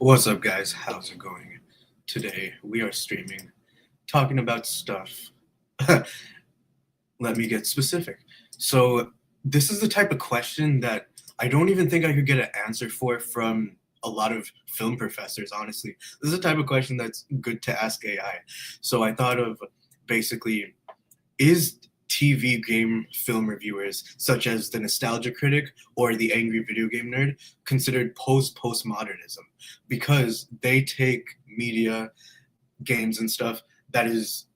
What's up, guys? How's it going? Today we are streaming, talking about stuff. Let me get specific. So, this is the type of question that I don't even think I could get an answer for from a lot of film professors, honestly. This is the type of question that's good to ask AI. So, I thought of basically, is TV game film reviewers, such as the Nostalgia Critic or the Angry Video Game Nerd, considered postmodernism because they take media, games, and stuff that is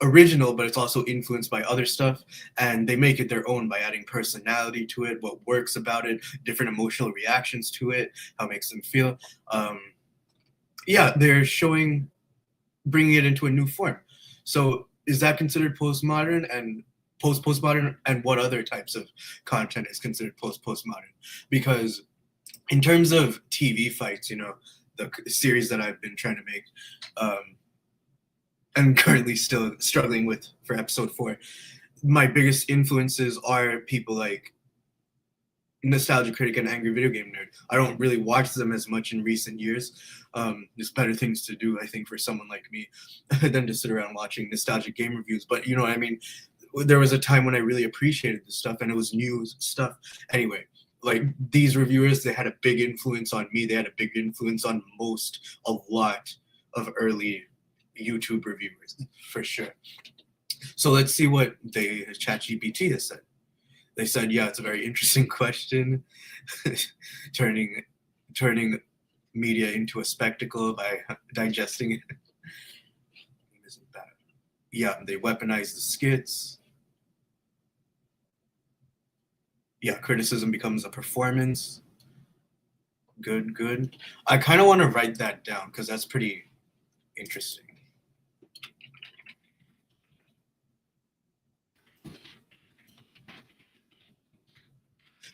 original, but it's also influenced by other stuff, and they make it their own by adding personality to it, what works about it, different emotional reactions to it, how it makes them feel. Um, yeah, they're showing, bringing it into a new form. So is that considered postmodern, and postmodern, and what other types of content is considered postmodern? Because in terms of TV fights, the series that I've been trying to make, and currently still struggling with for episode 4, my biggest influences are people like Nostalgia Critic and Angry Video Game Nerd. I don't really watch them as much in recent years. There's better things to do, I think, for someone like me than to sit around watching nostalgic game reviews. But you know what I mean? There was a time when I really appreciated this stuff, and it was new stuff. Anyway, like these reviewers, they had a big influence on me. They had a big influence on a lot of early YouTube reviewers, for sure. So let's see what ChatGPT has said. They said, yeah, it's a very interesting question. turning turning media into a spectacle by digesting it. Isn't bad. Yeah, they weaponize the skits. Yeah, criticism becomes a performance. Good, good. I kind of want to write that down because that's pretty interesting.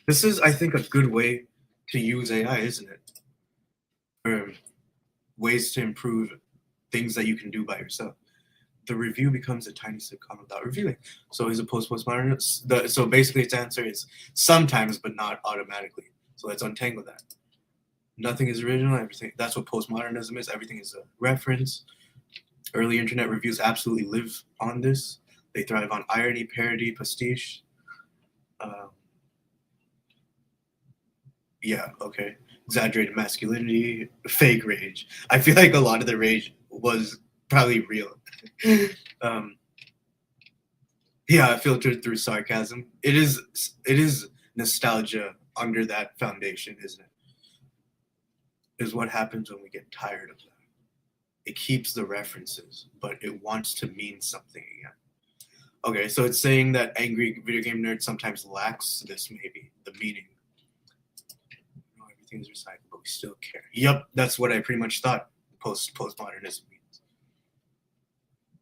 This is, I think, a good way to use AI, isn't it? For ways to improve things that you can do by yourself. The review becomes a tiny sitcom without reviewing. So is it postmodern? So basically, its answer is sometimes, but not automatically. So let's untangle that. Nothing is original. Everything. That's what postmodernism is. Everything is a reference. Early internet reviews absolutely live on this. They thrive on irony, parody, pastiche. Um, yeah, okay. Exaggerated masculinity, fake rage. I feel like a lot of the rage was probably real. um, yeah, filtered through sarcasm. It is nostalgia under that foundation, isn't it? Is what happens when we get tired of that. It keeps the references, but it wants to mean something again. Okay, so it's saying that angry video game nerd sometimes lacks this, maybe the meaning. Everything's recycled, but we still care. Yep, that's what I pretty much thought postmodernism means.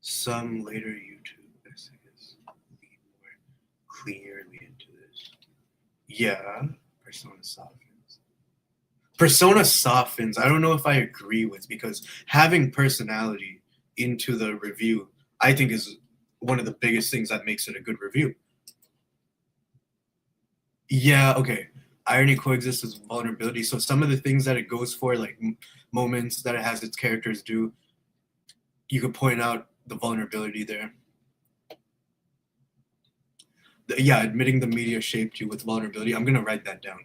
Some later YouTube essays lead more clearly into this. Yeah, persona softens. Persona softens. I don't know if I agree with, because having personality into the review, I think, is one of the biggest things that makes it a good review. Yeah, okay. Irony coexists with vulnerability. So some of the things that it goes for, like moments that it has its characters do, you could point out the vulnerability there. Yeah, admitting the media shaped you with vulnerability. I'm gonna write that down.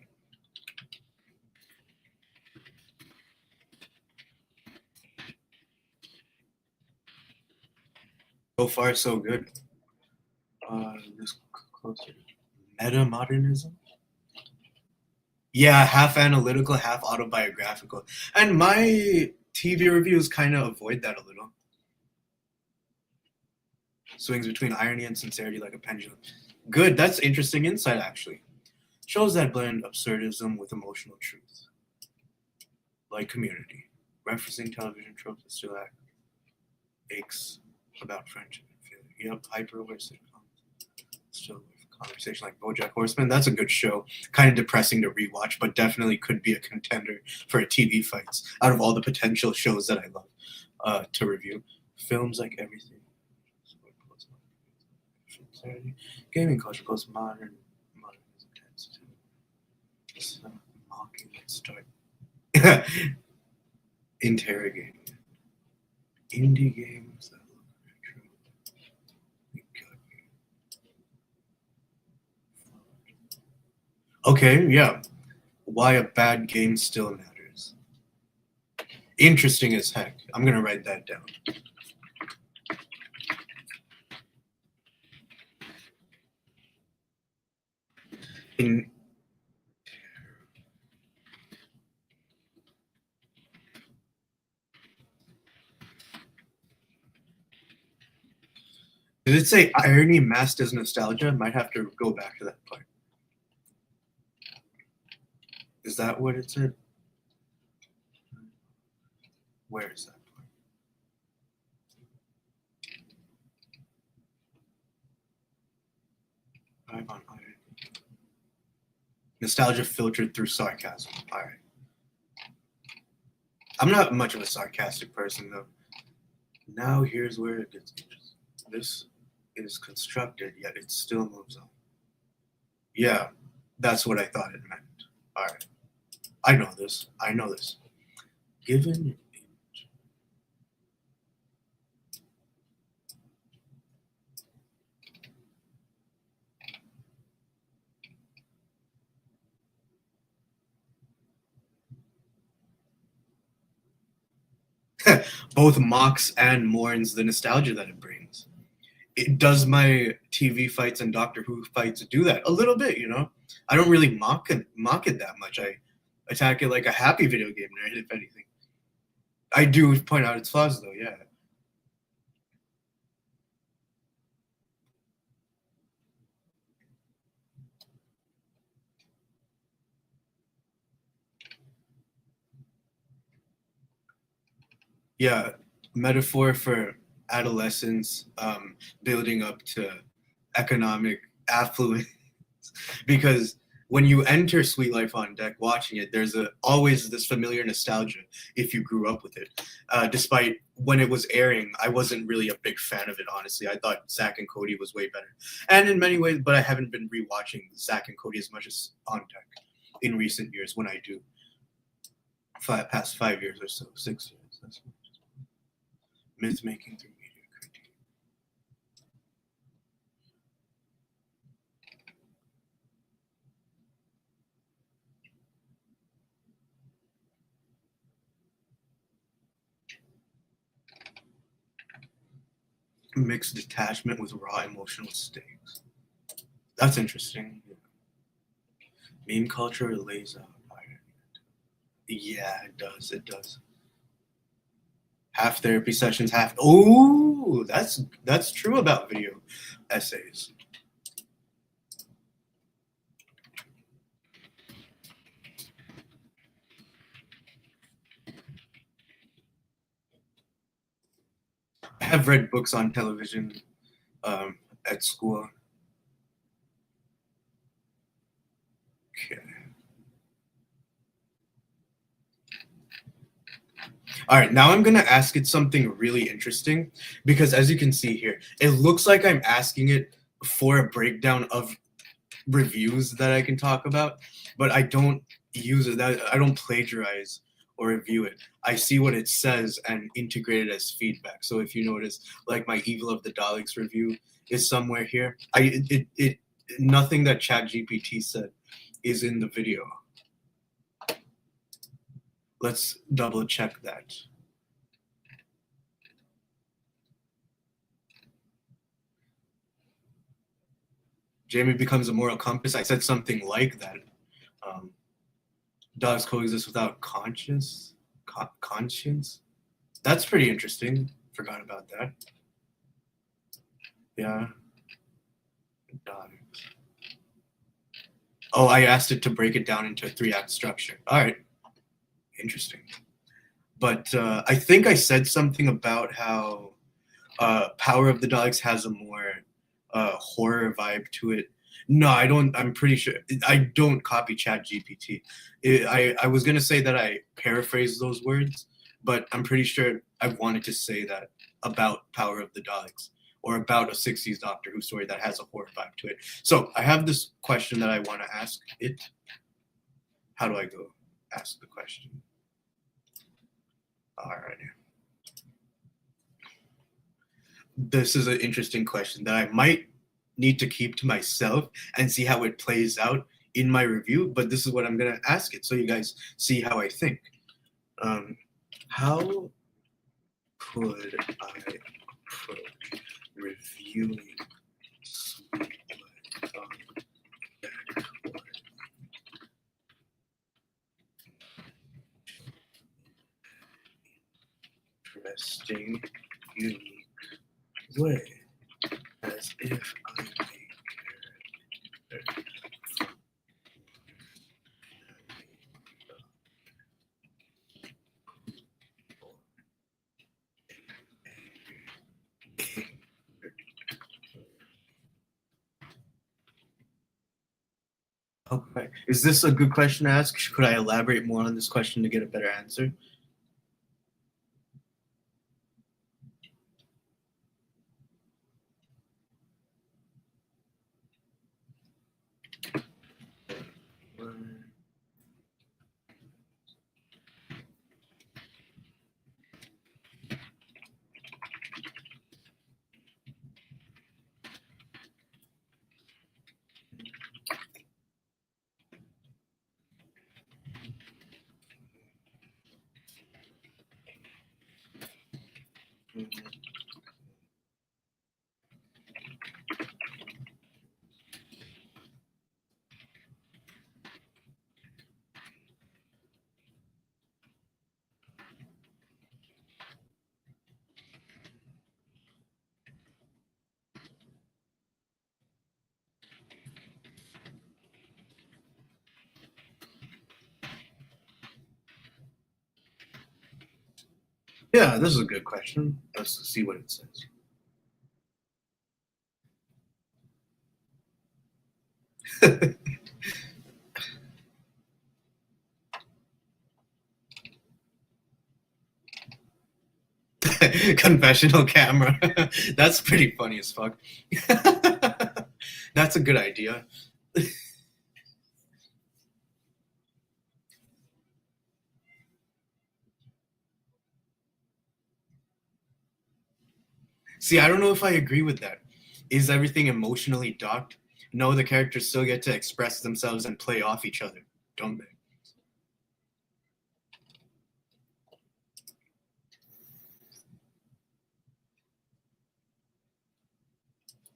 So far, so good. This closer. Meta modernism. Yeah, half analytical, half autobiographical. And my TV reviews kind of avoid that a little. Swings between irony and sincerity like a pendulum. Good, that's interesting insight, actually. Shows that blend absurdism with emotional truth. Like Community. Referencing television tropes that still aches about friendship and feeling. Yep, hyper-aware sitcom. Still with conversation like BoJack Horseman. That's a good show. Kind of depressing to rewatch, but definitely could be a contender for a TV fights out of all the potential shows that I love to review. Films like everything. Gaming culture, postmodern, modernism tends to mocking. Let's start. Interrogating. Indie games that look retro. You got me. Okay, yeah. Why a bad game still matters. Interesting as heck. I'm gonna write that down. In Did it say irony masked as nostalgia? Might have to go back to that part. Is that what it said? Where is that part? I'm on irony. Nostalgia filtered through sarcasm. All right. I'm not much of a sarcastic person though. Now here's where it gets interesting. This is constructed, yet it still moves on. Yeah, that's what I thought it meant. All right. I know this. I know this. Given both mocks and mourns the nostalgia that it brings. It does my TV fights and Doctor Who fights do that a little bit, you know. I don't really mock it that much. I attack it like a happy video game nerd, if anything. I do point out its flaws though, yeah. Yeah, metaphor for adolescence, building up to economic affluence. Because when you enter Sweet Life on Deck watching it, there's always this familiar nostalgia if you grew up with it. Despite when it was airing, I wasn't really a big fan of it, honestly. I thought Zack and Cody was way better. And in many ways, but I haven't been rewatching Zack and Cody as much as On Deck in recent years when I do. Past 5 years or so, 6 years. That's myth making through media critique. Mixed detachment with raw emotional stakes. That's interesting. Meme culture lays out. Yeah, it does. It does. Half therapy sessions, half. Oh, that's true about video essays. I have read books on television at school. Okay. All right, now I'm gonna ask it something really interesting because as you can see here, it looks like I'm asking it for a breakdown of reviews that I can talk about, but I don't use it. I don't plagiarize or review it. I see what it says and integrate it as feedback. So if you notice, like my Evil of the Daleks review is somewhere here. It nothing that ChatGPT said is in the video. Let's double check that. Jamie becomes a moral compass. I said something like that. Um, Dogs coexist without conscience. That's pretty interesting. Forgot about that. Yeah. Dogs. Oh, I asked it to break it down into a 3-act structure. All right. Interesting. But I think I said something about how Power of the Dogs has a more horror vibe to it. No, I don't. I'm pretty sure I don't copy Chat GPT. I was gonna say that I paraphrase those words, but I'm pretty sure I wanted to say that about Power of the Daleks or about a 60s Doctor Who story that has a horror vibe to it. So I have this question that I want to ask it. How do I go ask the question? Alright. This is an interesting question that I might need to keep to myself and see how it plays out in my review, but this is what I'm gonna ask it so you guys see how I think. Um, how could I approach reviewing Sweet Blood on Deck or interesting, unique way, as if I'm a character Okay. Is this a good question to ask? Could I elaborate more on this question to get a better answer? Yeah, this is a good question. Let's see what it says. Confessional camera. That's pretty funny as fuck. That's a good idea. See, I don't know if I agree with that. Is everything emotionally docked? No, the characters still get to express themselves and play off each other, don't they?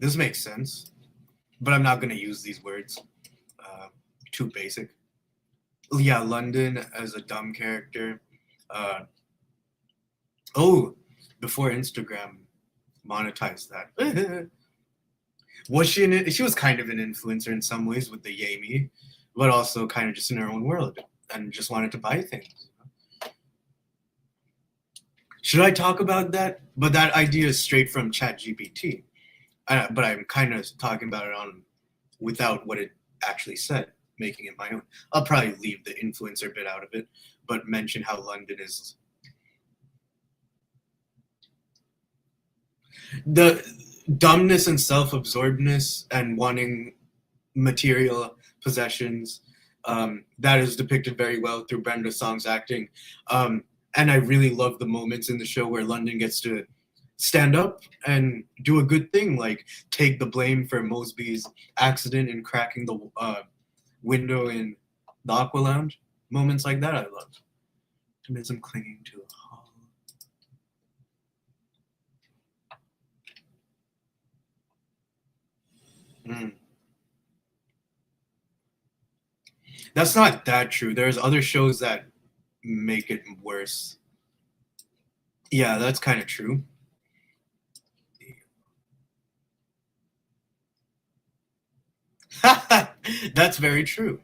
This makes sense, but I'm not going to use these words. Uh, Too basic. Yeah, London as a dumb character. Uh, oh, before Instagram monetized that. Was she she was kind of an influencer in some ways with the Yami, but also kind of just in her own world and just wanted to buy things. Should I talk about that? But that idea is straight from ChatGPT. But I'm kind of talking about it on without what it actually said, making it my own. I'll probably leave the influencer bit out of it, but mention how London is the dumbness and self-absorbedness and wanting material possessions. That is depicted very well through Brenda Song's acting. And I really love the moments in the show where London gets to stand up and do a good thing, like take the blame for Mosby's accident in cracking the window in the Aqua Lounge. Moments like that I love. Optimism clinging to a hollow. Mm. That's not that true. There's other shows that make it worse. Yeah, that's kind of true. That's very true.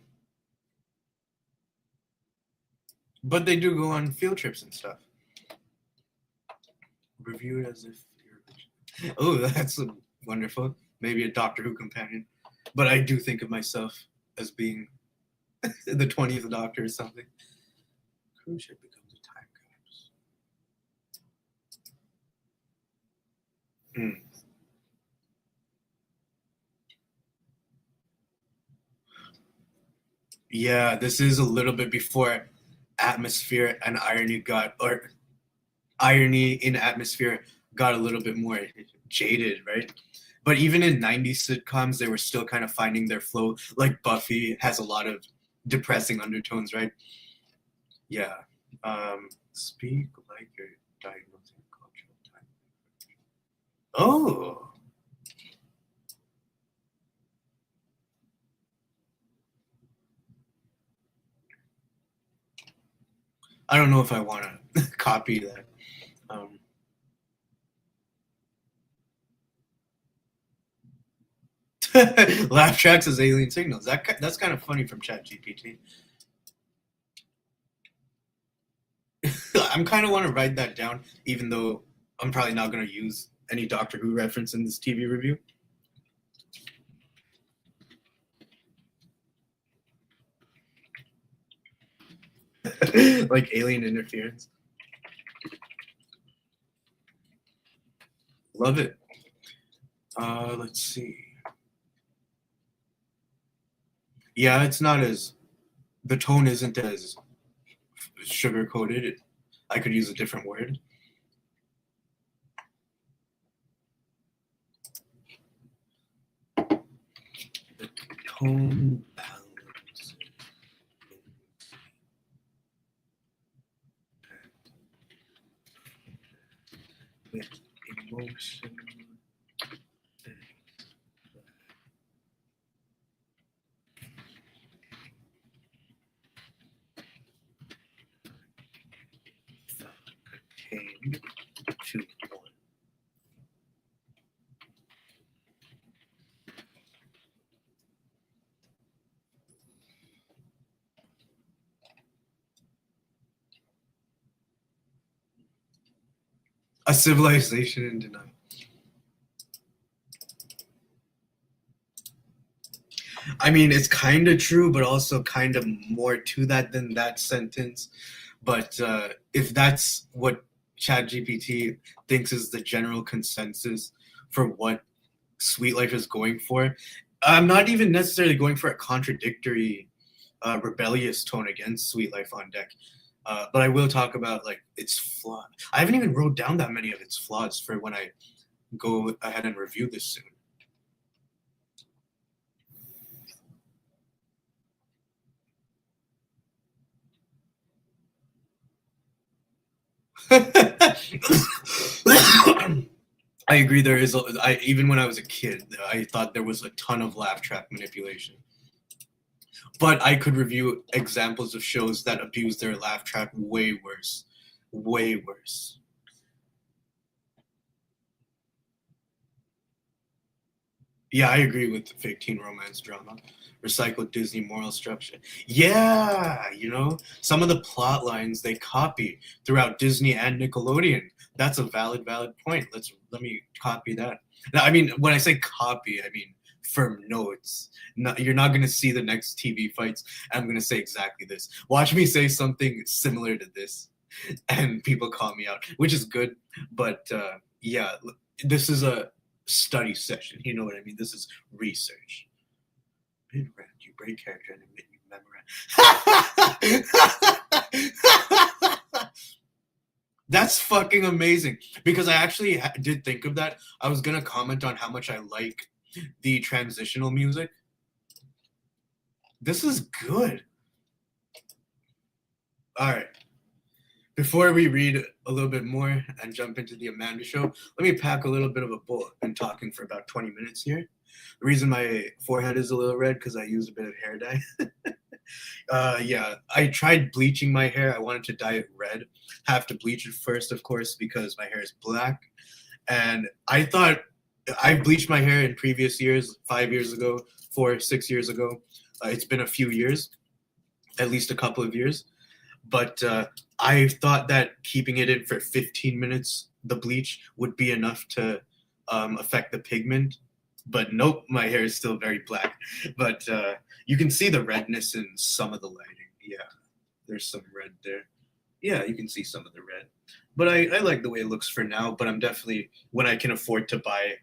But they do go on field trips and stuff. Review it as if you're. Oh, that's wonderful. Maybe a Doctor Who companion. But I do think of myself as being the 20th Doctor or something. Cruise ship becomes a time capsule. Hmm. Yeah, this is a little bit before atmosphere and irony got, or irony in atmosphere got a little bit more jaded, right? But even in 90s sitcoms, they were still kind of finding their flow. Like Buffy has a lot of depressing undertones, right? Yeah. Speak like you're diagnosing cultural time. Oh, I don't know if I want to copy that. Um, laugh tracks as alien signals. That's kind of funny from ChatGPT. I'm kind of want to write that down, even though I'm probably not going to use any Doctor Who reference in this TV review. Like alien interference. Love it. Let's see. Yeah, it's not as the tone isn't as sugar coated. I could use a different word. The tone balance with emotion. Contained to one. A civilization in denial. I mean, it's kind of true, but also kind of more to that than that sentence. But if that's what ChatGPT thinks is the general consensus for what Sweet Life is going for, I'm not even necessarily going for a contradictory, rebellious tone against Sweet Life on Deck. But I will talk about like its flaw. I haven't even wrote down that many of its flaws for when I go ahead and review this soon. I agree. There is. Even when I was a kid, I thought there was a ton of laugh track manipulation. But I could review examples of shows that abuse their laugh track way worse, way worse. Yeah, I agree with the fake teen romance drama, recycled Disney moral structure. Yeah, some of the plot lines they copy throughout Disney and Nickelodeon. That's a valid point. Let me copy that. Now, I mean, when I say copy, I mean firm notes. You're not gonna see the next TV fights. I'm gonna say exactly this. Watch me say something similar to this, and people call me out, which is good. But yeah, this is a study session. You know what I mean? This is research. You break character and admit you memorize. That's fucking amazing because I actually did think of that. I was gonna comment on how much I like the transitional music. This is good. All right. Before we read a little bit more and jump into the Amanda show, let me pack a little bit of a bowl. I've been talking for about 20 minutes here. The reason my forehead is a little red because I used a bit of hair dye. Yeah, I tried bleaching my hair. I wanted to dye it red. Have to bleach it first, of course, because my hair is black. And I thought I bleached my hair in previous years, 5 years ago, 6 years ago. It's been a few years, at least a couple of years. But I thought that keeping it in for 15 minutes, the bleach, would be enough to affect the pigment. But nope, my hair is still very black. But you can see the redness in some of the lighting. Yeah, there's some red there. Yeah, you can see some of the red. But I like the way it looks for now. But I'm definitely, when I can afford to buy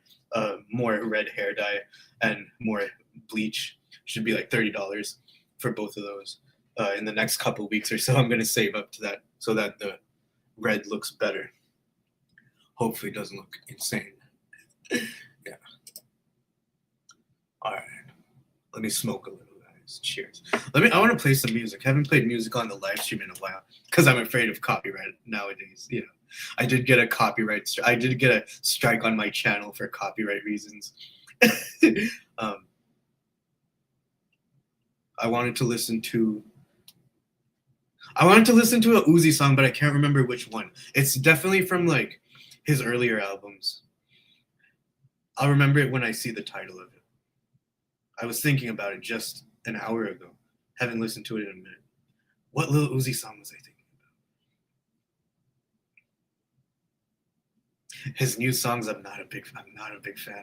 more red hair dye and more bleach, should be like $30 for both of those. In the next couple of weeks or so, I'm going to save up to that so that the red looks better. Hopefully, it doesn't look insane. Yeah. All right. Let me smoke a little, guys. Cheers. I want to play some music. I haven't played music on the live stream in a while because I'm afraid of copyright nowadays. You know, I did get a copyright. I did get a strike on my channel for copyright reasons. I wanted to listen to. I wanted to listen to a Uzi song, but I can't remember which one. It's definitely from like his earlier albums. I'll remember it when I see the title of it. I was thinking about it just an hour ago. Haven't listened to it in a minute. What Lil Uzi song was I thinking about? His new songs, I'm not a big fan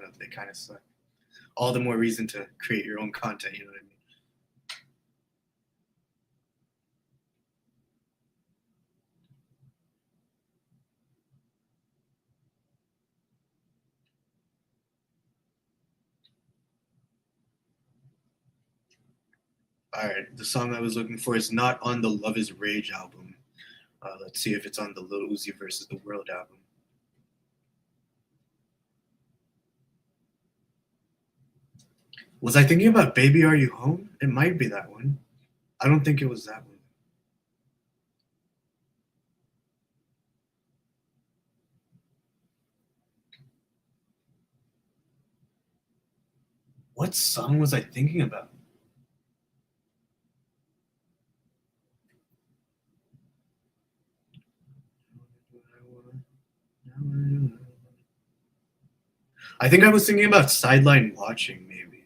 of. They kind of suck. All the more reason to create your own content. You know what I mean? All right, the song I was looking for is not on the Love Is Rage album. Let's see if it's on the Lil Uzi versus the World album. Was I thinking about Baby Are You Home? It might be that one. I don't think it was that one. What song was I thinking about? I think I was thinking about Sideline Watching, maybe.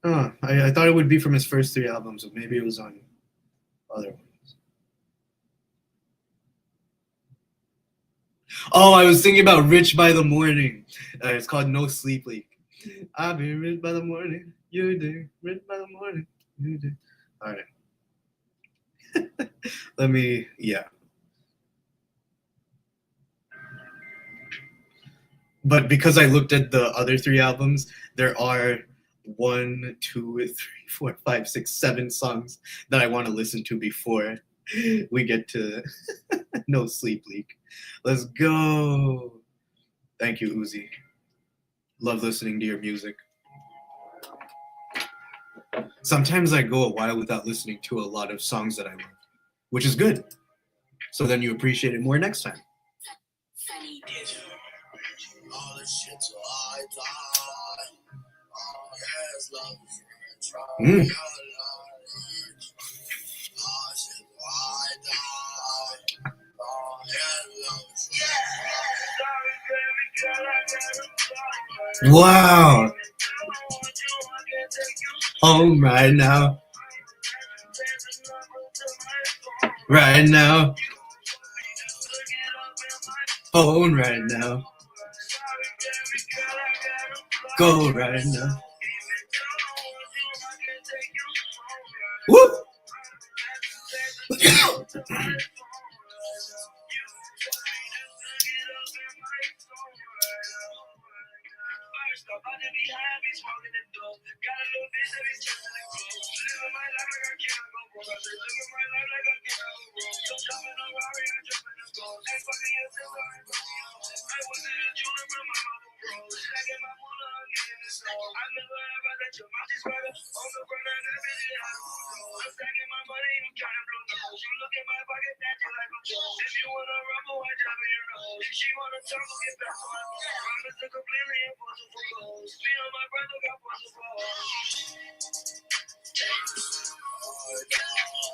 Oh, I thought it would be from his first 3 albums, but maybe it was on other ones. Oh, I was thinking about Rich by the Morning. It's called No Sleep Leak. I'll be rich by the morning. You do. Rich by the morning. You do. All right. Let me, yeah. But because I looked at the other 3 albums, there are 1, 2, 3, 4, 5, 6, 7 songs that I want to listen to before we get to No Sleep Leak. Let's go. Thank you, Uzi. Love listening to your music. Sometimes I go a while without listening to a lot of songs that I love, which is good. So then you appreciate it more next time. Mm. Wow. Home right now. Right now. Phone right now. Go right now. Whoop.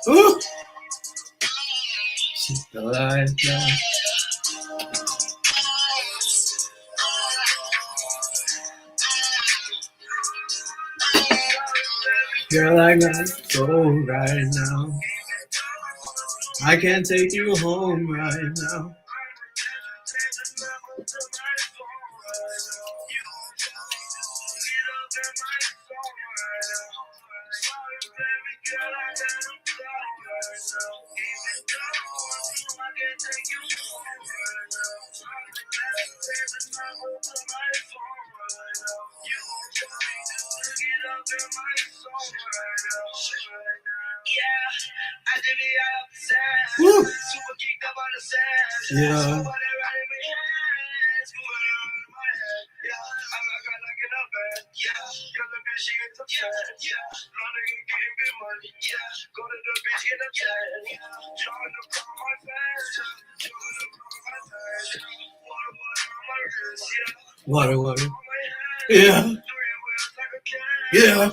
Ooh. Girl, I gotta go right now. I can't take you home right now. Woo. Yeah. Water, water. Yeah. Yeah.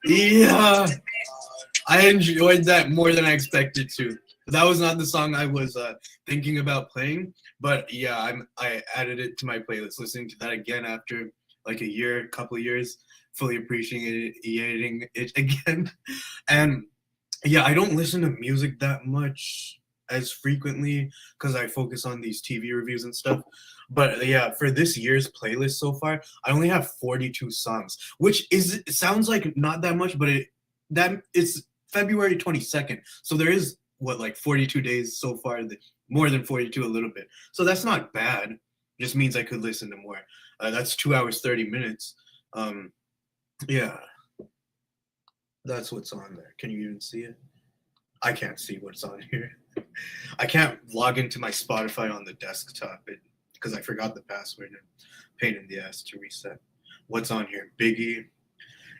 Yeah. I enjoyed that more than I expected to. That was not the song I was thinking about playing, but yeah, I added it to my playlist. Listening to that again after like a year, couple of years, fully appreciating it again. And yeah, I don't listen to music that much as frequently because I focus on these TV reviews and stuff. But yeah, for this year's playlist so far, I only have 42 songs, which is it sounds like not that much, but it's February 22nd. So there is what like 42 days so far, more than 42 a little bit. So that's not bad. Just means I could listen to more. That's 2 hours 30 minutes. Yeah, that's what's on there. Can you even see it? I can't see what's on here. I can't log into my Spotify on the desktop because I forgot the password and pain in the ass to reset. What's on here? Biggie.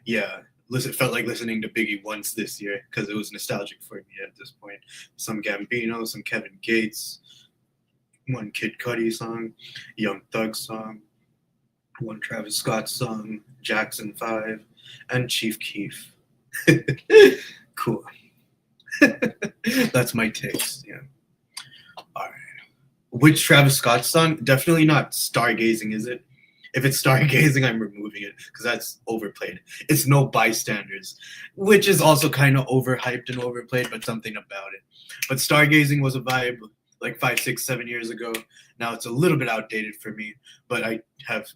Yeah, listen, felt like listening to Biggie once this year because it was nostalgic for me at this point. Some Gambino, some Kevin Gates, one Kid Cudi song, Young Thug song, one Travis Scott song, Jackson 5, and Chief Keef. Cool. That's my taste. Yeah. All right. Which Travis Scott song? Definitely not Stargazing, is it? If it's Stargazing, I'm removing it because that's overplayed. It's No Bystanders, which is also kind of overhyped and overplayed, but something about it. But Stargazing was a vibe like 5, 6, 7 years ago. Now it's a little bit outdated for me, but I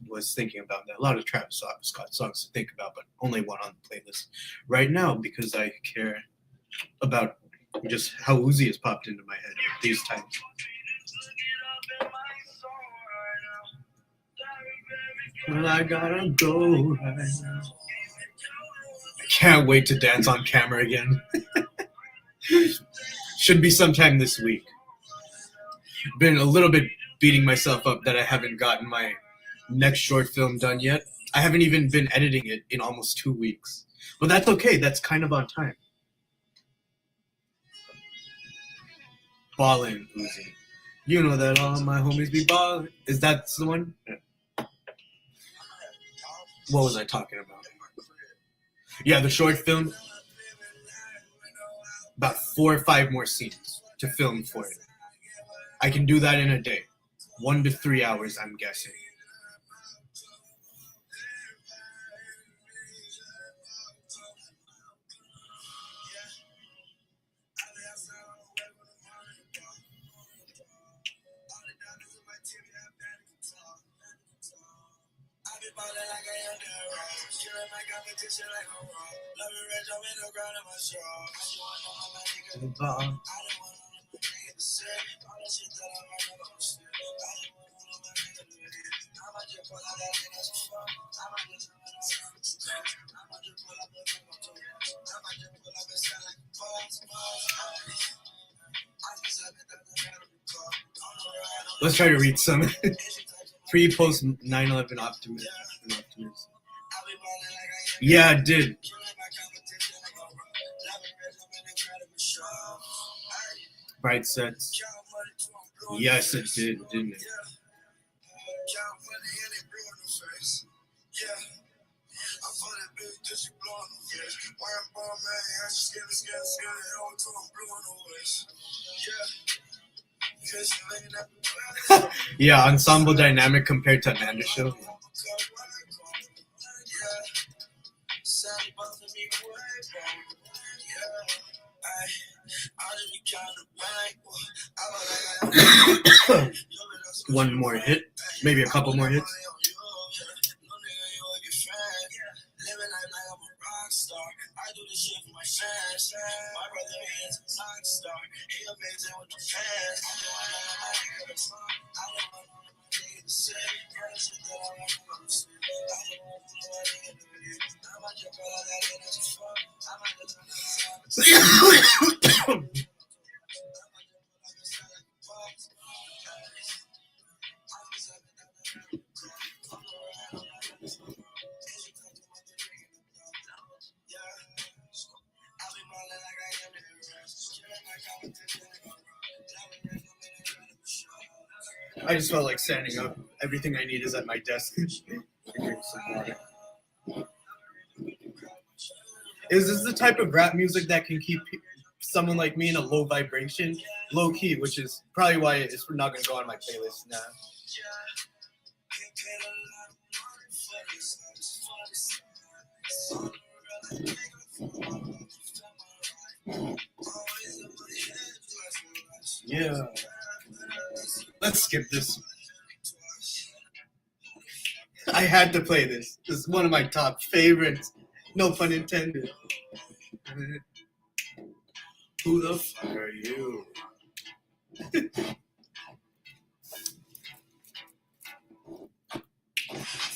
was thinking about that. A lot of Travis Scott songs to think about, but only one on the playlist right now because I care about just how Uzi has popped into my head these times. Well, I gotta go right now. I can't wait to dance on camera again. Should be sometime this week. Been a little bit beating myself up that I haven't gotten my next short film done yet. I haven't even been editing it in almost 2 weeks. But that's okay. That's kind of on time. Ballin', Uzi. You know that all my homies be ballin'. Is that the one? Yeah. What was I talking about? Yeah, the short film. About 4 or 5 more scenes to film for it. I can do that in a day. 1 to 3 hours, I'm guessing. Let's try to read some pre-post 9/11 optimism. Yeah, I did. Bright sets. Yes, it did, didn't it? Yeah, ensemble dynamic compared to Amanda Show. One more hit, maybe a couple more hits. I just felt like standing up. Everything I need is at my desk. Is this the type of rap music that can keep someone like me in a low vibration, low key, which is probably why it's not going to go on my playlist now. Yeah. Let's skip this. I had to play this. This is one of my top favorites. No pun intended. Who the fuck are you?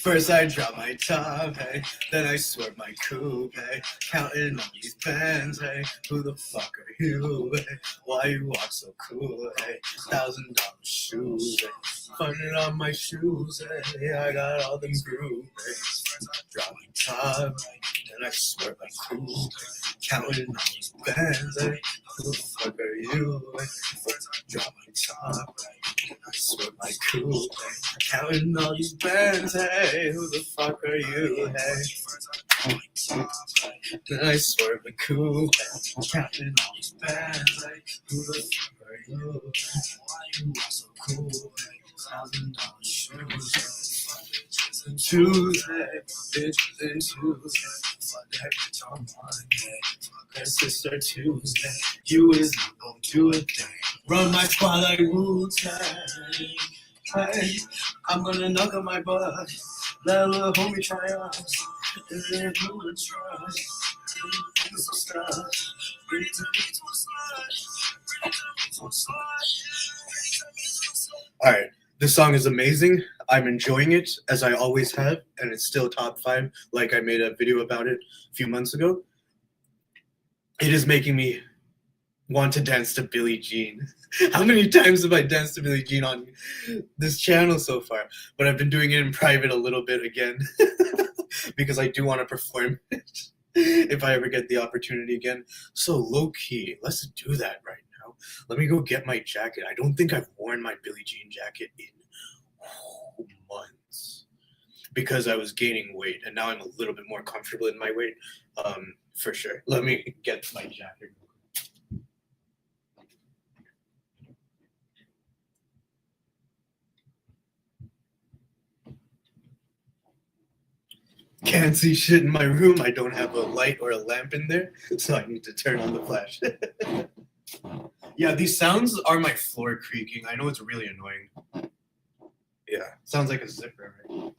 First I drop my top, hey, then I swerve my coupe, hey, counting on these pens, hey, who the fuck are you, hey, why you walk so cool, hey, $1,000 shoes, hey, funding on my shoes, hey, I got all them grooves, hey, drop my top, hey, then I swerve my coupe, hey, counting on these pens, hey, who the fuck are you, hey, drop my top, hey, then I swerve my coupe, hey, counting all these bands, hey, who the fuck are you, hey? Then I swerve the coupe, counting all these bands, hey, who the fuck are you, hey? Why you are so cool, hey? $1,000 shoes, and shoes, hey, bitches and shoes, hey, fuck that bitch on mine, hey, fuck that sister Tuesday, you is not gon' do a thing, run my squad like Wu-Tang. Hey, I'm gonna knock on my butt. Let a little homie try us. And then who would trust? Alright, this song is amazing. I'm enjoying it as I always have, and it's still top 5, like I made a video about it a few months ago. It is making me want to dance to Billie Jean. How many times have I danced to Billie Jean on this channel so far? But I've been doing it in private a little bit again because I do want to perform it if I ever get the opportunity again. So low key, let's do that right now. Let me go get my jacket. I don't think I've worn my Billie Jean jacket in months because I was gaining weight and now I'm a little bit more comfortable in my weight, for sure. Let me get my jacket. Can't see shit in my room. I don't have a light or a lamp in there, so I need to turn on the flash. Yeah, these sounds are my floor creaking. I know it's really annoying. Yeah, sounds like a zipper, right?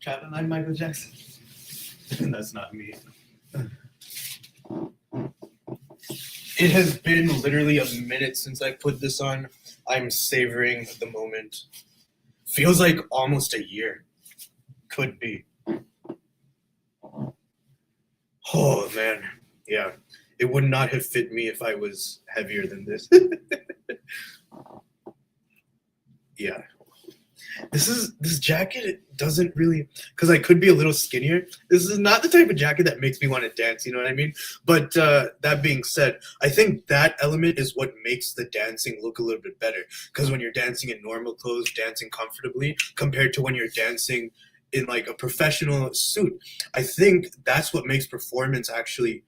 Trapping like Michael Jackson. That's not me. It has been literally a minute since I put this on. I'm savoring the moment. Feels like almost a year. Could be. Oh man, yeah. It would not have fit me if I was heavier than this. Yeah. This jacket doesn't really, because I could be a little skinnier. This is not the type of jacket that makes me want to dance. You know what I mean? But that being said, I think that element is what makes the dancing look a little bit better. Because when you're dancing in normal clothes, dancing comfortably, compared to when you're dancing in like a professional suit, I think that's what makes performance actually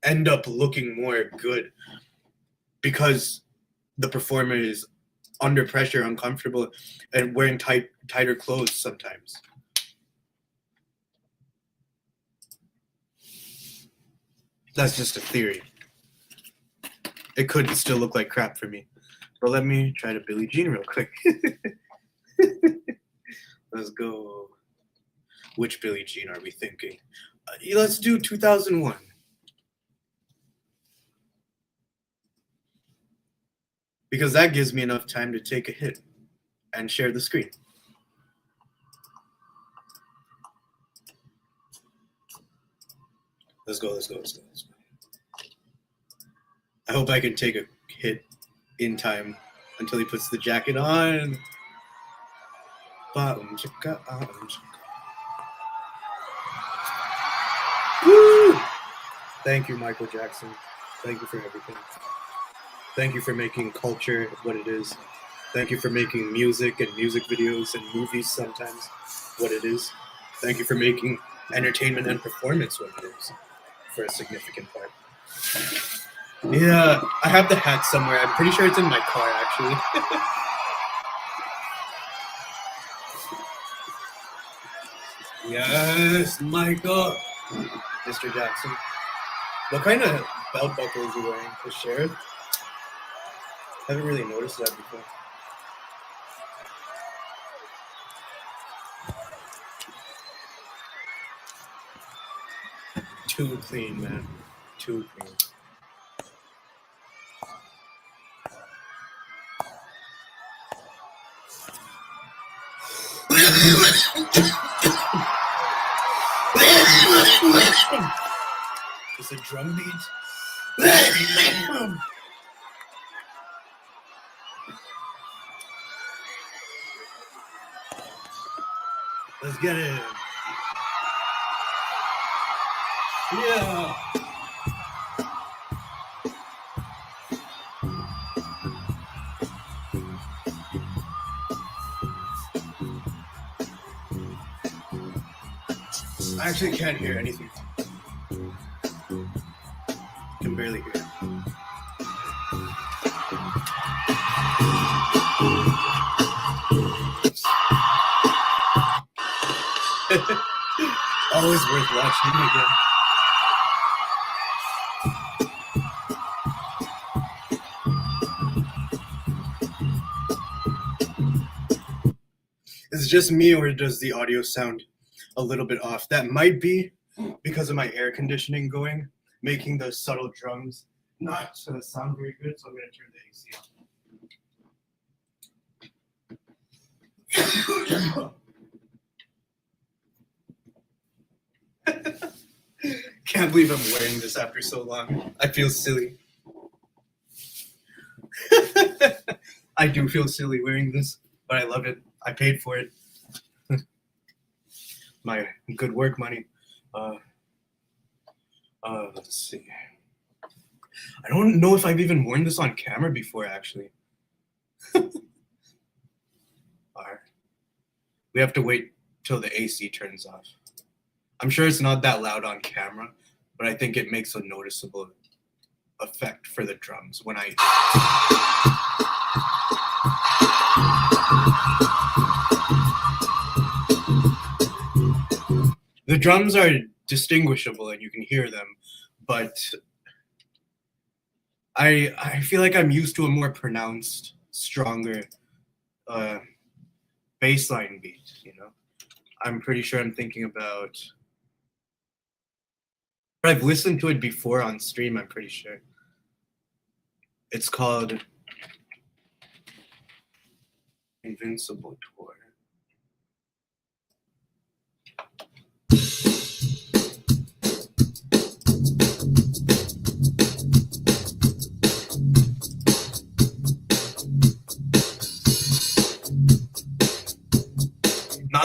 end up looking more good, because the performer is under pressure, uncomfortable, and wearing tighter clothes sometimes. That's just a theory. It could still look like crap for me. But let me try to Billie Jean real quick. Let's go. Which Billie Jean are we thinking? Let's do 2001. Because that gives me enough time to take a hit and share the screen. Let's go. I hope I can take a hit in time until he puts the jacket on. Woo! Thank you, Michael Jackson. Thank you for everything. Thank you for making culture what it is. Thank you for making music and music videos and movies sometimes what it is. Thank you for making entertainment and performance what it is for a significant part. Yeah, I have the hat somewhere. I'm pretty sure it's in my car, actually. Yes, Michael. Mr. Jackson. What kind of belt buckle is he wearing? The sheriff? I haven't really noticed that before. Too clean, man. Too clean. It's a drum beat. Let's get it. Yeah. I actually can't hear anything. I can barely hear it. Always worth watching again. Is it just me, or does the audio sound a little bit off? That might be because of my air conditioning going, making those subtle drums not sound very good, so I'm going to turn the AC off. Can't believe I'm wearing this after so long. I feel silly. I do feel silly wearing this, but I love it. I paid for it. My good work money. Let's see. I don't know if I've even worn this on camera before, actually. All right. We have to wait till the AC turns off. I'm sure it's not that loud on camera, but I think it makes a noticeable effect for the drums when I... The drums are distinguishable and you can hear them, but I feel like I'm used to a more pronounced, stronger bass line beat, you know? I'm pretty sure I'm thinking about... I've listened to it before on stream, I'm pretty sure. It's called Invincible Tour.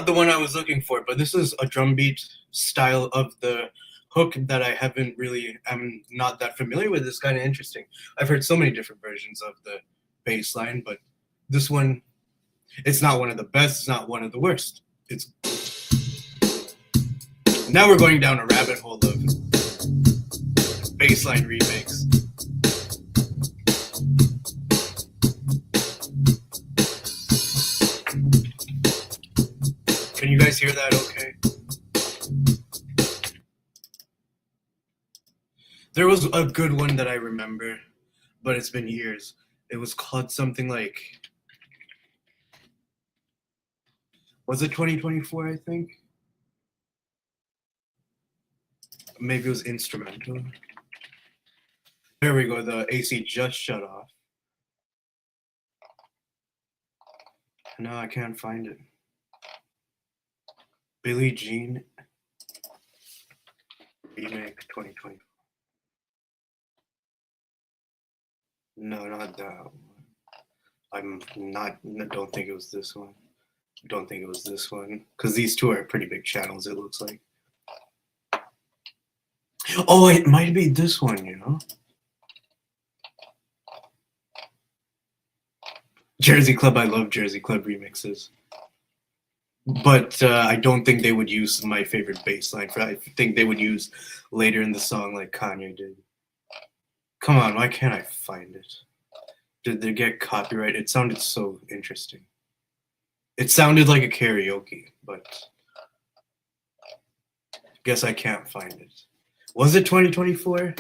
the one I was looking for, but this is a drum beat style of the hook that I'm not that familiar with. It's kind of interesting. I've heard so many different versions of the bass line, but this one, it's not one of the best, it's not one of the worst. It's now we're going down a rabbit hole of bassline remakes. Can you guys hear that okay? There was a good one that I remember, but it's been years. It was called something like, was it 2024, I think? Maybe it was instrumental. There we go, the AC just shut off. No, I can't find it. Billie Jean remake 2020. No, not that one. Don't think it was this one. Don't think it was this one. Because these two are pretty big channels, it looks like. Oh, it might be this one, you know? Jersey Club, I love Jersey Club remixes. But I don't think they would use my favorite bass line. I think they would use later in the song like Kanye did. Come on, why can't I find it? Did they get copyright? It sounded so interesting. It sounded like a karaoke, but guess I can't find it. Was it 2024?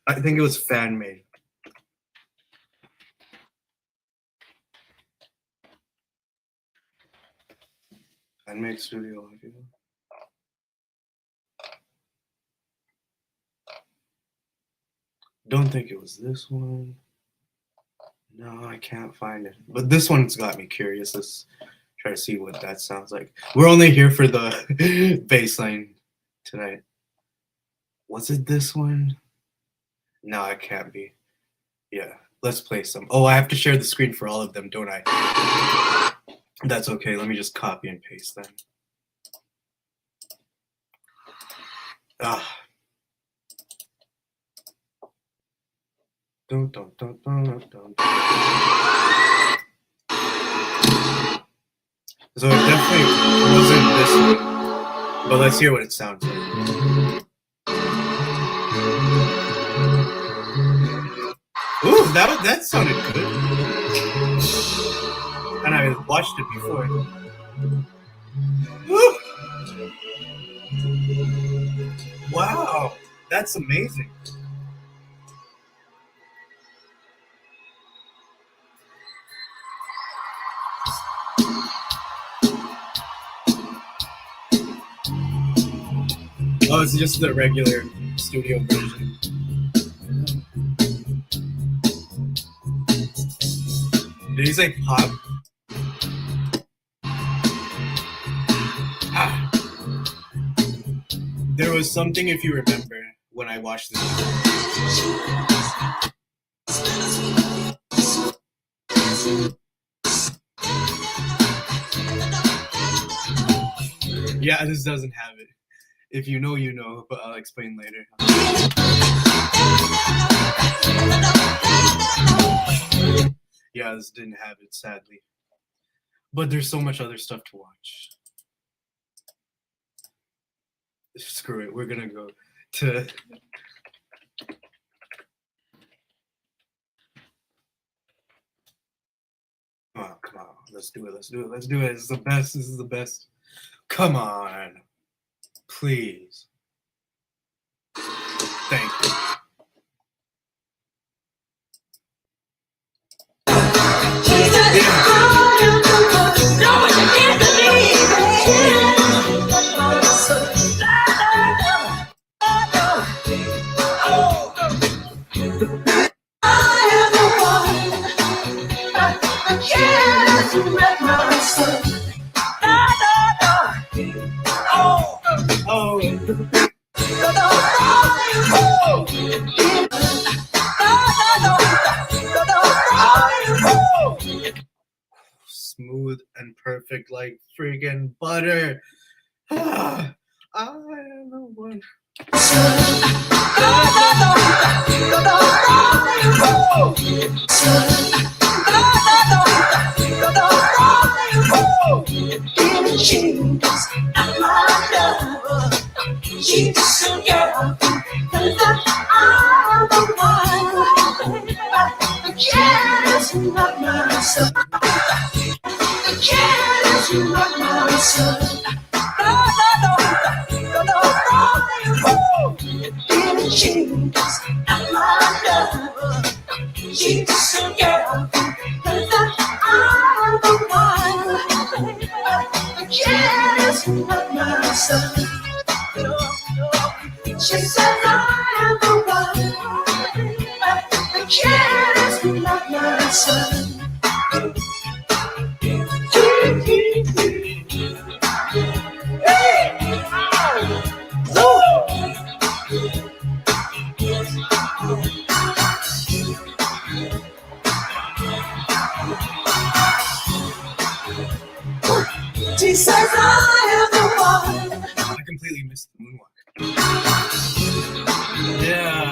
I think it was fan made. Fan made studio audio. Don't think it was this one. No, I can't find it. But this one's got me curious. Let's try to see what that sounds like. We're only here for the bass line tonight. Was it this one? No, it can't be. Yeah, let's play some. Oh, I have to share the screen for all of them, don't I? That's okay. Let me just copy and paste them. Dun, dun, dun, dun, dun. So it definitely wasn't this one, but let's hear what it sounds like. Ooh, that sounded good. And I watched it before. Woo! Wow, that's amazing. Oh, it's just the regular studio version. Did he say pop? Ah. There was something, if you remember, when I watched this. Yeah, this doesn't have it. If you know, you know, but I'll explain later. Yeah, this didn't have it, sadly. But there's so much other stuff to watch. Screw it, we're gonna go to... Oh, come on, let's do it. This is the best. Come on. Please. Thank you. Oh, perfect like friggin' butter. I am the one. She's a girl, and I'm the one. I can't not myself. I can't not myself. No. Didn't change, not my love. She's a girl, and I'm the one. I can't not myself. She said I am the one. I can't love myself. She says I am the one. I completely missed the moonwalk. Yeah.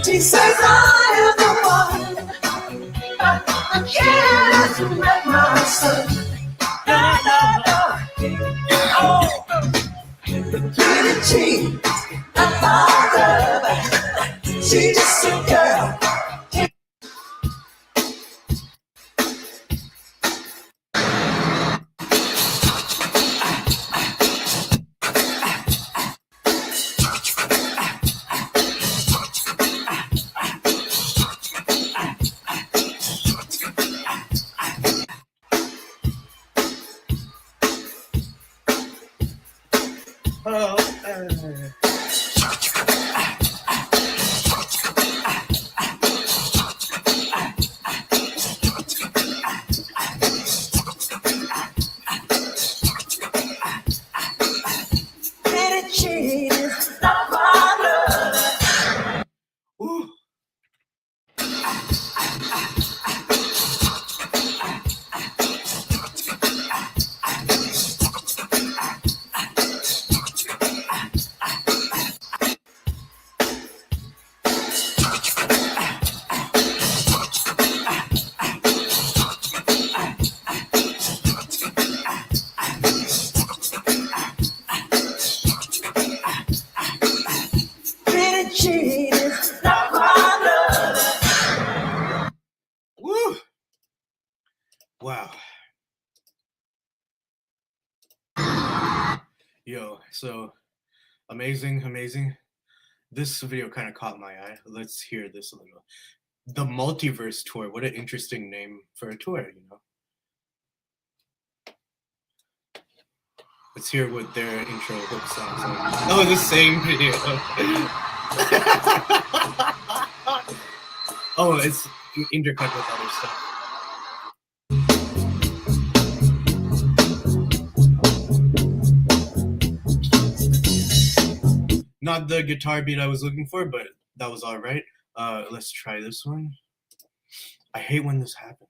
She says I am the one. I can't let myself. No. Pretty cheap, my love. She's just a girl. Wow. Yo, so amazing. This video kind of caught my eye. Let's hear this a little. The Multiverse Tour. What an interesting name for a tour, you know? Let's hear what their intro hook sounds like. Oh, the same video. Oh, it's intercut with other stuff. Not the guitar beat I was looking for, but that was all right. Let's try this one. I hate when this happens.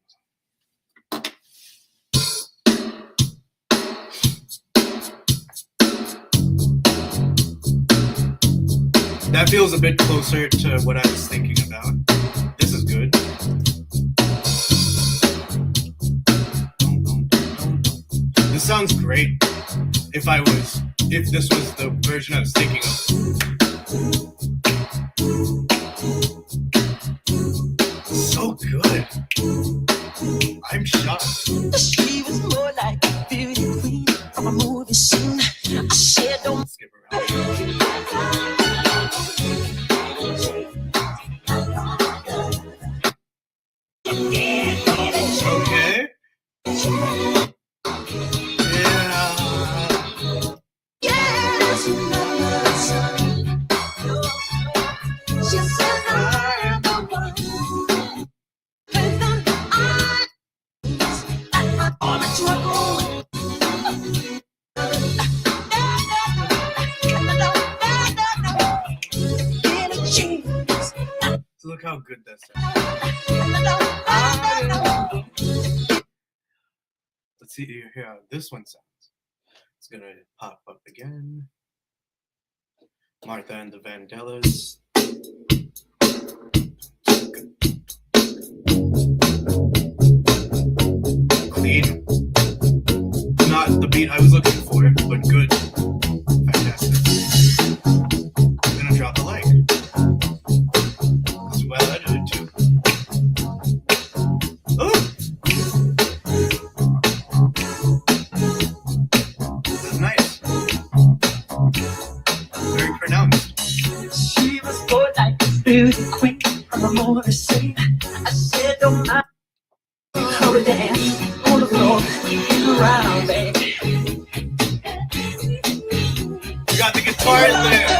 That feels a bit closer to what I was thinking about. This is good. This sounds great. If this was the version I was thinking of. So good. I'm shocked. She was more like a beauty queen from a movie scene. I said don't skip around. Okay. Look how good that sounds. Let's see here how this one sounds. It's gonna pop up again. Martha and the Vandellas. Clean. Not the beat I was looking for, but good. Fantastic. I'm gonna drop a like. It's well edited too. Oh! This is nice. Very pronounced. She was more like really quick from the moment I say. I said, don't mind. Hold it down on the floor, around, baby. You got the guitar in there.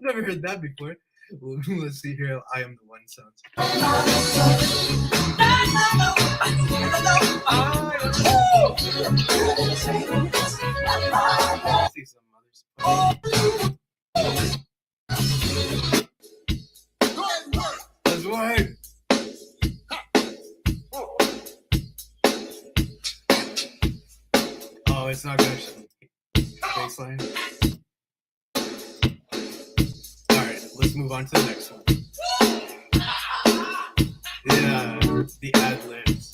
Never heard that before. Well, let's see here how I Am the One sounds. See some others. Let's work. Oh, it's not gonna show baseline. Alright, let's move on to the next one. Yeah, the ad-libs.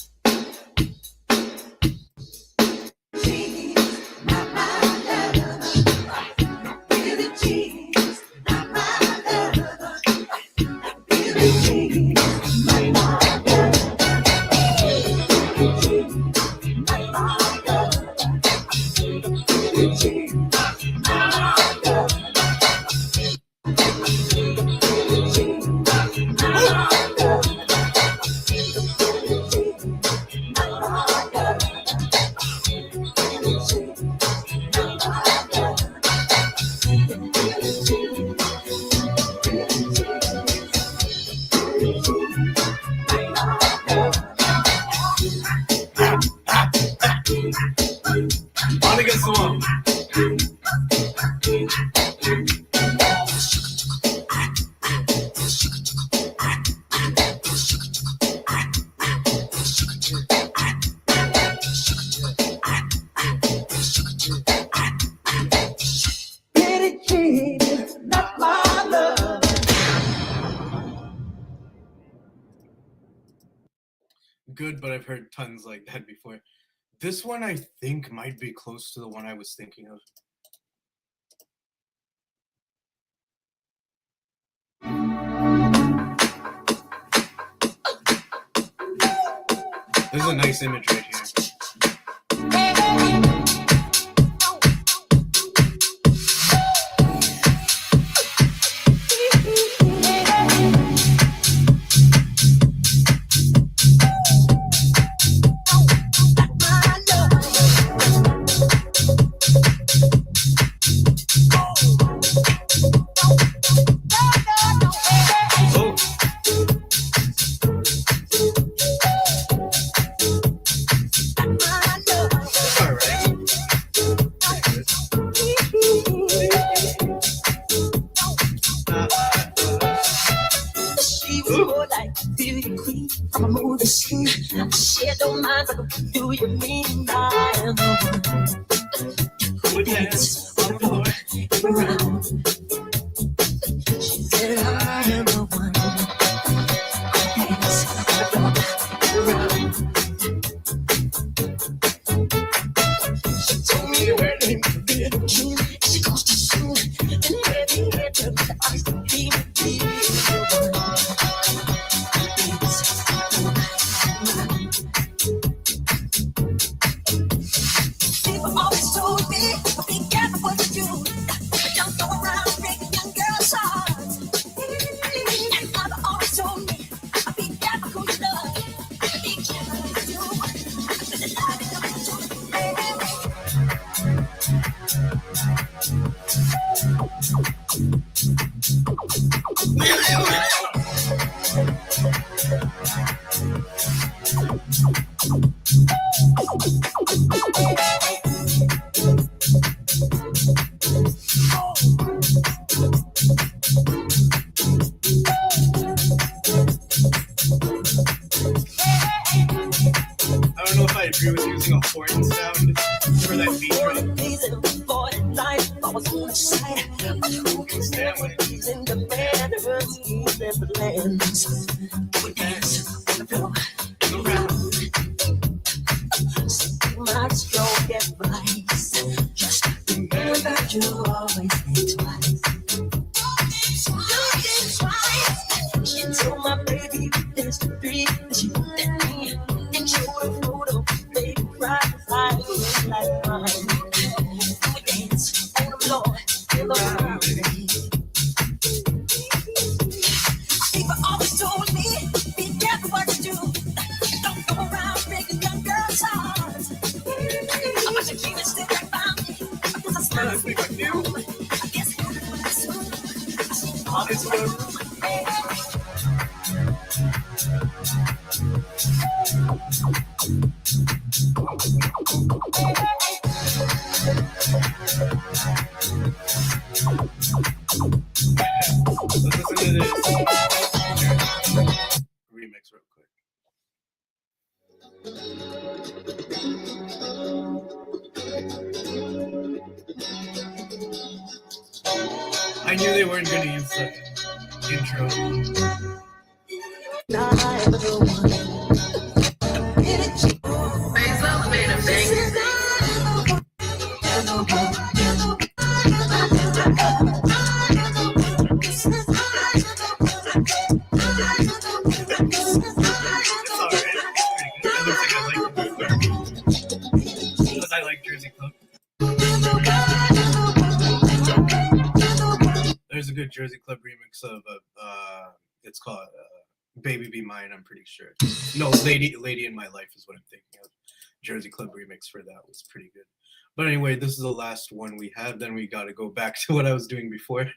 On against the wall. Dedicated, not my love. Good, but I've heard tons like that before. This one I think might be close to the one I was thinking of. There's a nice image right here. Shit, don't mind, but do you mean I am the one who dance on the floor around? She said I am the one who dance around. She told me her name was Billie Jean. She goes to soon and heavy head to the ice to be the one. People always told me, be careful what you do. Don't go around I don't know if I agree with using a horn sound for that beat drop. I was on the side. Who can stand when he's in the band? He's in the lands. We dance on the floor around. My stroke advice. Just remember you always think twice. She told my baby there's the three. She looked at me and showed a photo. Baby cried like mine. We dance on the floor around. People always told me, be careful what you do. Don't go around breaking young girls' hearts. I wish I came and still right by me. Because I smell like you. I guess when I saw all this room. Let's listen to this remix real quick. I knew they weren't going to use the intro. I like Jersey Club. There's a good Jersey Club remix of it's called Baby Be Mine, I'm pretty sure. No, Lady in My Life is what I'm thinking of. Jersey Club remix for that was pretty good. But anyway, this is the last one we have. Then we got to go back to what I was doing before.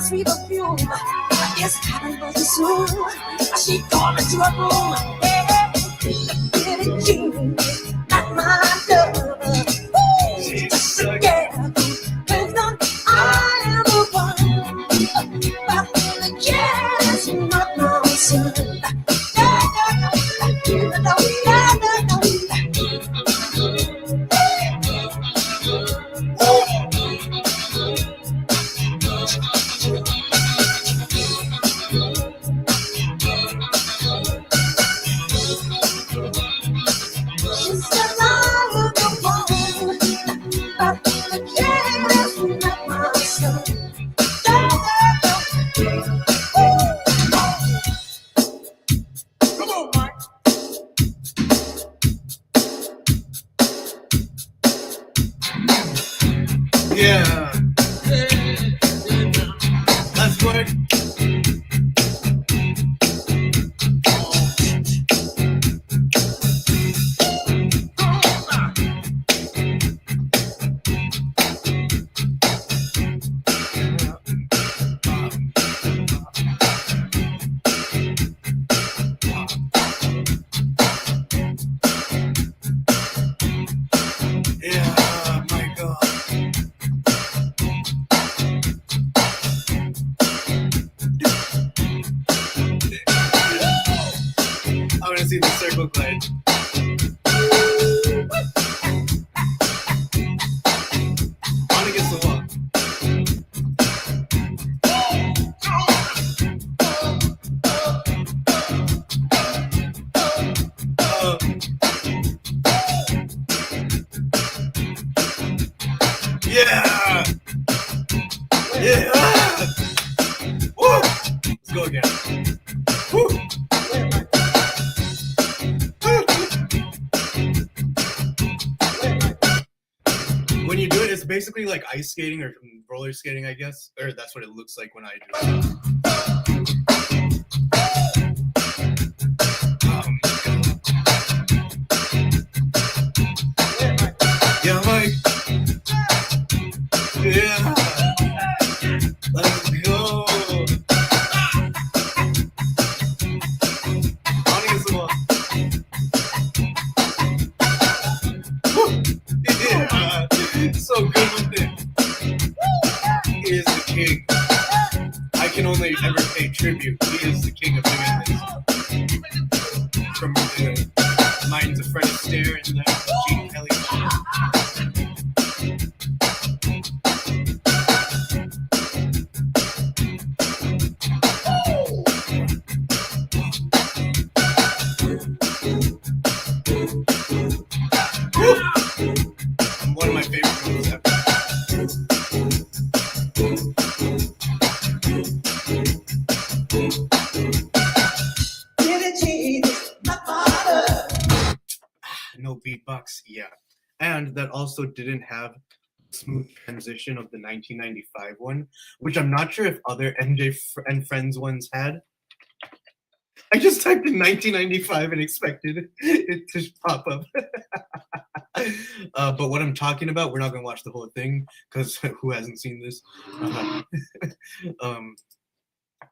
Sweet perfume. I guess heaven was soon. She called me to her room. Hey, did it you? Not my love. Just a girl. Please don't. I am the one. But the jealous, not my son. Yeah. Let's work. Yeah, my God. Yeah. Woo. Let's go again. Woo. When you do it, it's basically like ice skating or roller skating, I guess. Or that's what it looks like when I do it. Yeah, Mike. Yeah. Let's go. Yeah. So good with it. He is the king. I can only ever pay tribute. He is the king of doing this. From the minds of Fred Astaire and Gene Kelly. One of my favorite movies ever. No beatbox, yeah. And that also didn't have smooth transition of the 1995 one, which I'm not sure if other MJ and Friends ones had. I just typed in 1995 and expected it to pop up. But what I'm talking about, we're not gonna watch the whole thing because who hasn't seen this?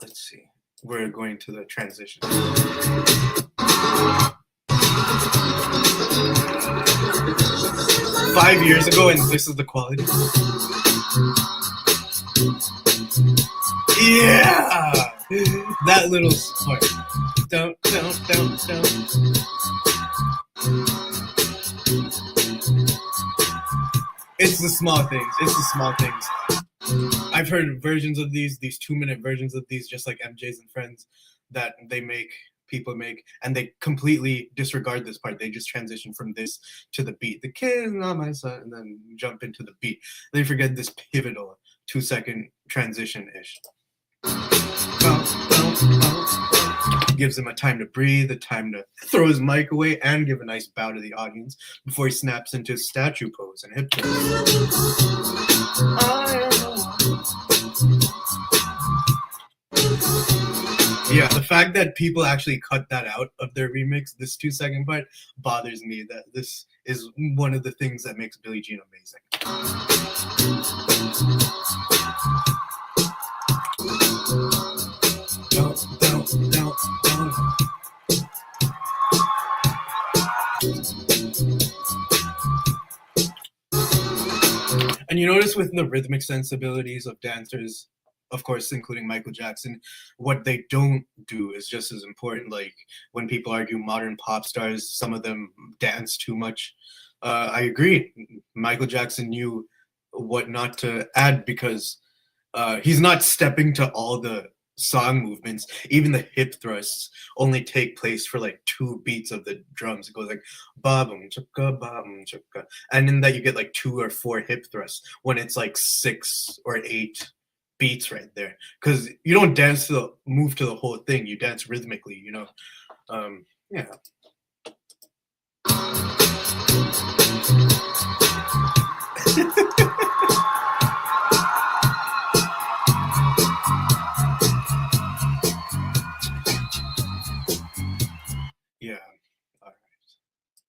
Let's see. We're going to the transition. 5 years ago, and this is the quality. Yeah, that little part. Don't. It's the small things. It's the small things. I've heard versions of these 2-minute versions of these, just like MJ's and Friends, that people make, and they completely disregard this part. They just transition from this to the beat. The kid is not my son, and then jump into the beat. They forget this pivotal 2-second transition-ish. Gives him a time to breathe, a time to throw his mic away, and give a nice bow to the audience before he snaps into his statue pose and hip pose. Yeah, the fact that people actually cut that out of their remix, this 2-second part, bothers me. That this is one of the things that makes Billie Jean amazing. Don't. And you notice with the rhythmic sensibilities of dancers, of course, including Michael Jackson, what they don't do is just as important. Like when people argue modern pop stars, some of them dance too much. I agree. Michael Jackson knew what not to add because he's not stepping to all the song movements. Even the hip thrusts only take place for like 2 beats of the drums. It goes like ba-bum chukka, and in that you get like 2 or 4 hip thrusts when it's like 6 or 8 beats right there. Because you don't dance to move to the whole thing. You dance rhythmically, you know. Yeah. Yeah, all right.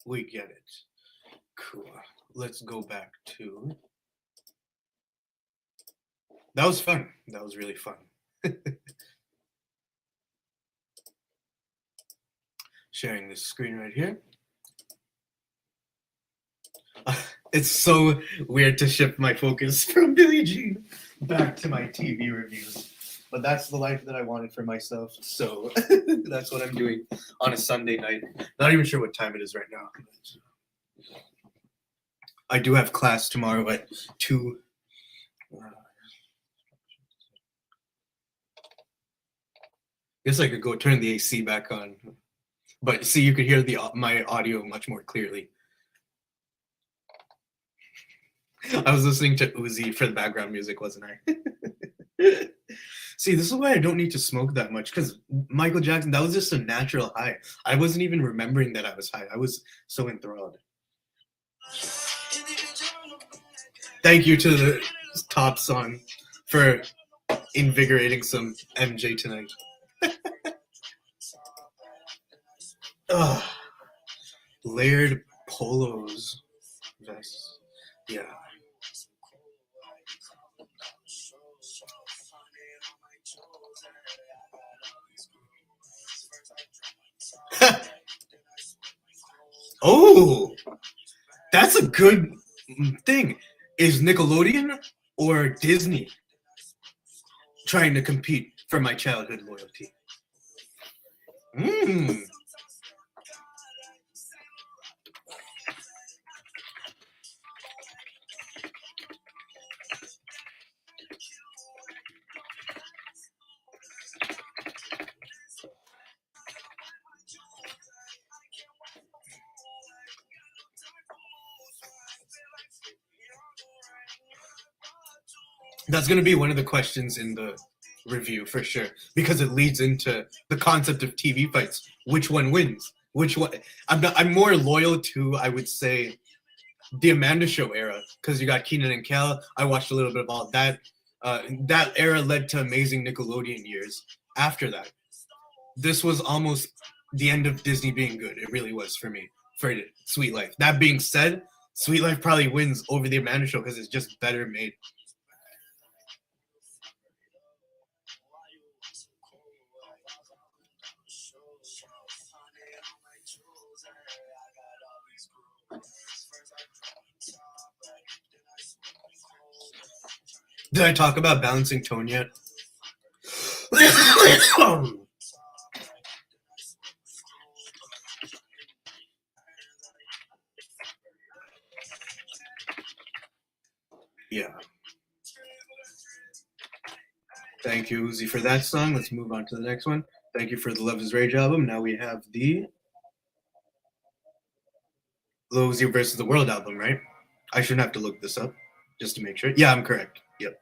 We get it. Cool. Let's go back to... That was fun. That was really fun. Sharing this screen right here. It's so weird to shift my focus from Billie Jean back to my TV reviews. But that's the life that I wanted for myself. So that's what I'm doing on a Sunday night. Not even sure what time it is right now. I do have class tomorrow at 2. Guess I could go turn the AC back on. But see, you could hear my audio much more clearly. I was listening to Uzi for the background music, wasn't I? See, this is why I don't need to smoke that much, because Michael Jackson, that was just a natural high. I wasn't even remembering that I was high. I was so enthralled. Thank you to the top song for invigorating some MJ tonight. Ugh. Layered polos vests. Yeah. Oh, that's a good thing. Is Nickelodeon or Disney trying to compete for my childhood loyalty? Mm. That's going to be one of the questions in the review for sure, because it leads into the concept of TV fights. Which one wins? Which one? I'm more loyal to, I would say, the Amanda Show era, because you got Kenan and Kel. I watched a little bit of all that. That era led to amazing Nickelodeon years. After that, this was almost the end of Disney being good. It really was for me, for Sweet Life. That being said, Sweet Life probably wins over the Amanda Show because it's just better made. Did I talk about Balancing Tone yet? Yeah. Thank you, Uzi, for that song. Let's move on to the next one. Thank you for the Love is Rage album. Now we have the Lil Uzi versus the World album, right? I shouldn't have to look this up just to make sure. Yeah, I'm correct. Yep.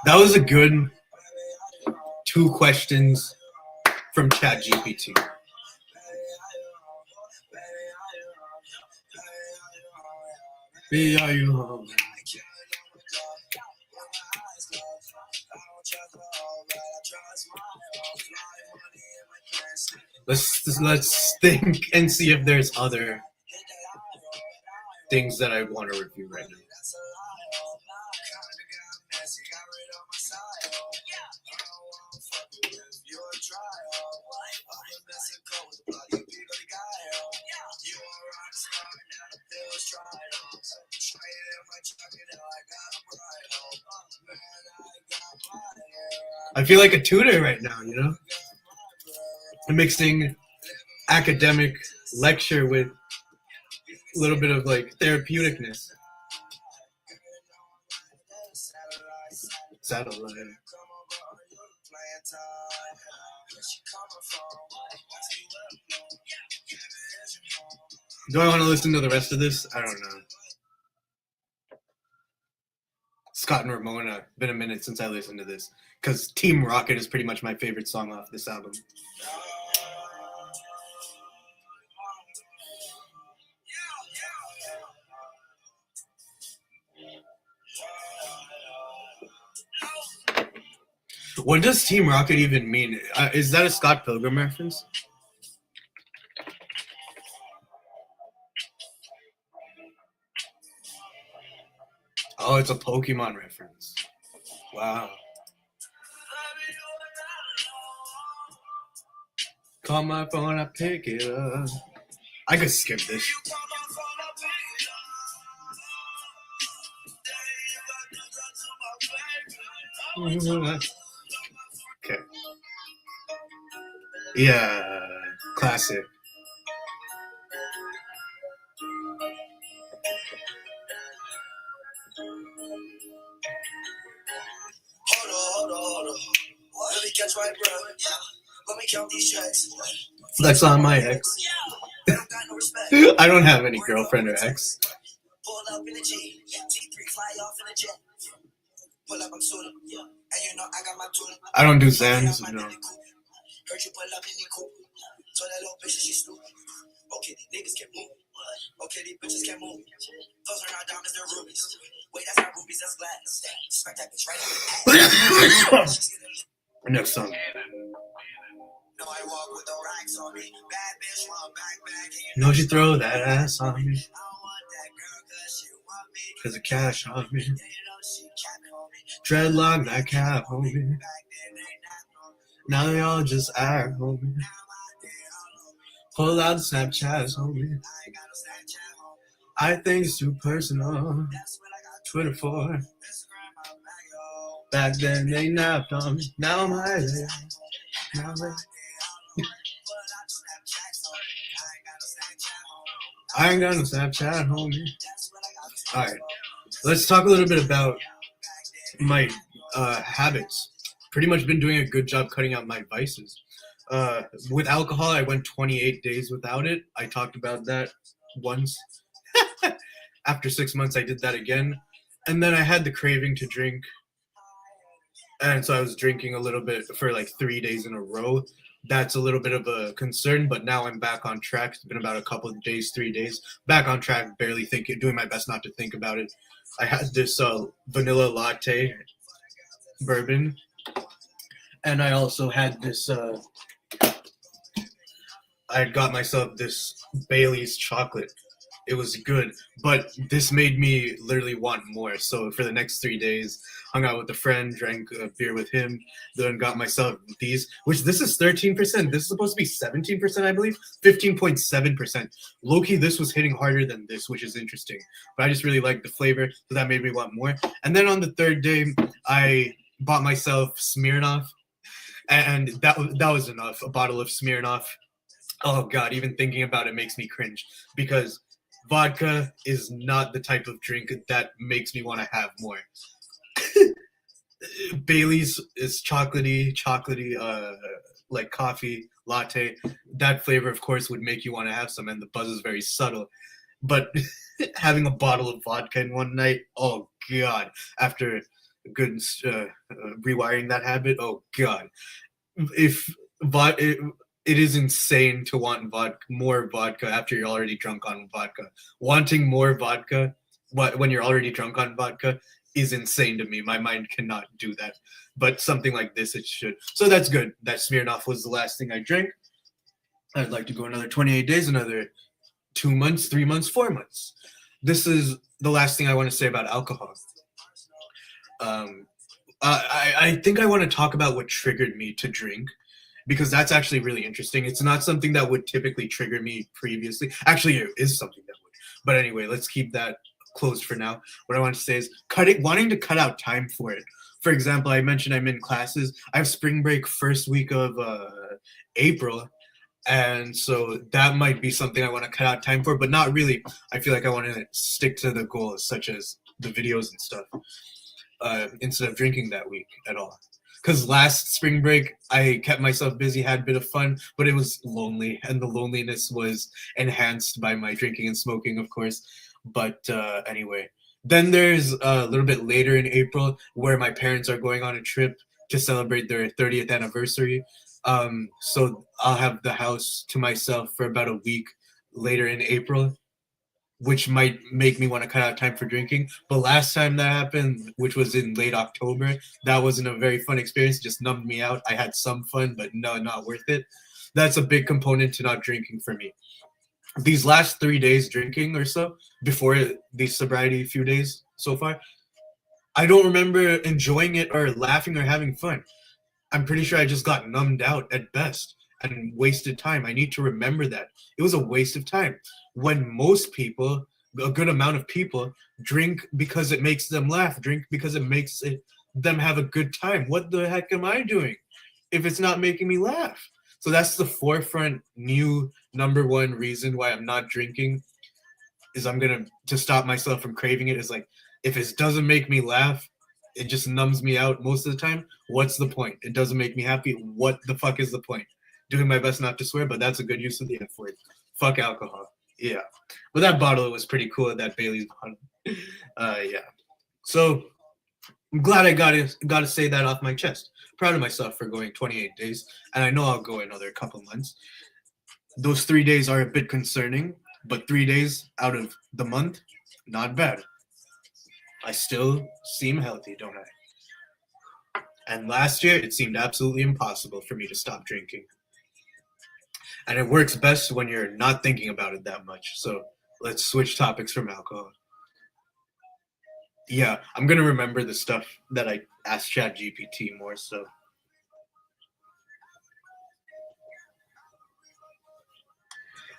That was a good 2 questions from ChatGPT. Baby, are you home? Let's think and see if there's other things that I want to review right now. I feel like a tutor right now, you know? I'm mixing academic lecture with a little bit of like therapeuticness. Satellite. Do I want to listen to the rest of this? I don't know. Scott and Ramona. Been a minute since I listened to this, because Team Rocket is pretty much my favorite song off this album. What does Team Rocket even mean? Is that a Scott Pilgrim reference? Oh, it's a Pokemon reference. Wow. Call my phone, I pick it up. I could skip this. Okay. Yeah, classic. catch right, bro. Yeah. Let me count these checks. Flex on my ex. I don't got no respect. I don't have any girlfriend or ex. Pull up in the G. T3 fly off in the jet. Pull up, I'm suited. Yeah. And you know I got my tuna. I don't do Zans, no. Heard you pull up in the coupe. Told that little bitch she stupid. Okay, these niggas can move. Okay, these bitches can move. Those are not diamonds, they're rubies. Wait, that's not rubies, that's glass. Smack that bitch right in the ass. Next song. No, I walk with the racks on me. Bad bitch, want back. No, she throw that ass on me. I don't want that girl cause she want me. Cause the cash on me. Yeah, you know she capping on me. Dreadlock that cap on me. Back then, they not on me. Now they all just act on me. Now my day all on me. Pull out Snapchats on me. I ain't got no Snapchat home. I think it's too personal. That's what I got Twitter for. Instagram, my bag, yo. Back then they napped on me. Now I'm high there. Now they... I ain't got no Snapchat, homie. Alright, let's talk a little bit about my habits. Pretty much been doing a good job cutting out my vices. With alcohol, I went 28 days without it. I talked about that once. After 6 months, I did that again. And then I had the craving to drink. And so I was drinking a little bit for like 3 days in a row. That's a little bit of a concern, but now I'm back on track. It's been about a couple of days, 3 days. Back on track, barely thinking, doing my best not to think about it. I had this vanilla latte bourbon. And I also had this, I got myself this Bailey's chocolate. It was good, but this made me literally want more. So for the next 3 days, hung out with a friend, drank a beer with him, then got myself these, which this is 13%. This is supposed to be 17%, I believe, 15.7%. Low-key, this was hitting harder than this, which is interesting. But I just really liked the flavor, so that made me want more. And then on the third day, I bought myself Smirnoff, and that was enough, a bottle of Smirnoff. Oh God, even thinking about it makes me cringe, because vodka is not the type of drink that makes me want to have more. Bailey's is chocolatey, like coffee latte. That flavor, of course, would make you want to have some, and the buzz is very subtle. But having a bottle of vodka in one night, oh God! After good rewiring that habit, oh God! It is insane to want more vodka after you're already drunk on vodka. Wanting more vodka when you're already drunk on vodka is insane to me. My mind cannot do that. But something like this, it should. So that's good. That Smirnoff was the last thing I drank. I'd like to go another 28 days, another 2 months, 3 months, 4 months. This is the last thing I want to say about alcohol. I think I want to talk about what triggered me to drink, because that's actually really interesting. It's not something that would typically trigger me previously. Actually, it is something that would. But anyway, let's keep that closed for now. What I want to say is wanting to cut out time for it. For example, I mentioned I'm in classes. I have spring break first week of April. And so that might be something I want to cut out time for, but not really. I feel like I want to stick to the goals, such as the videos and stuff, instead of drinking that week at all. Because last spring break, I kept myself busy, had a bit of fun, but it was lonely, and the loneliness was enhanced by my drinking and smoking, of course. But anyway, then there's a little bit later in April where my parents are going on a trip to celebrate their 30th anniversary. So I'll have the house to myself for about a week later in April, which might make me want to cut out time for drinking. But last time that happened, which was in late October, that wasn't a very fun experience. It just numbed me out. I had some fun, but no, not worth it. That's a big component to not drinking for me. These last 3 days drinking or so, before the sobriety few days so far, I don't remember enjoying it or laughing or having fun. I'm pretty sure I just got numbed out at best and wasted time. I need to remember that. It was a waste of time. When most people, a good amount of people, drink because it makes them laugh, drink because it makes them have a good time. What the heck am I doing if it's not making me laugh? So that's the forefront new number one reason why I'm not drinking, is I'm going to stop myself from craving it, is like, if it doesn't make me laugh, it just numbs me out most of the time. What's the point? It doesn't make me happy. What the fuck is the point? Doing my best not to swear, but that's a good use of the F word. Fuck alcohol. Yeah. But that bottle was pretty cool, that Bailey's bottle. Yeah. So I'm glad I got to say that off my chest. Proud of myself for going 28 days, and I know I'll go another couple months. Those 3 days are a bit concerning, but 3 days out of the month, not bad. I still seem healthy, don't I? And last year, it seemed absolutely impossible for me to stop drinking. And it works best when you're not thinking about it that much. So let's switch topics from alcohol. Yeah, I'm going to remember the stuff that I asked ChatGPT more so.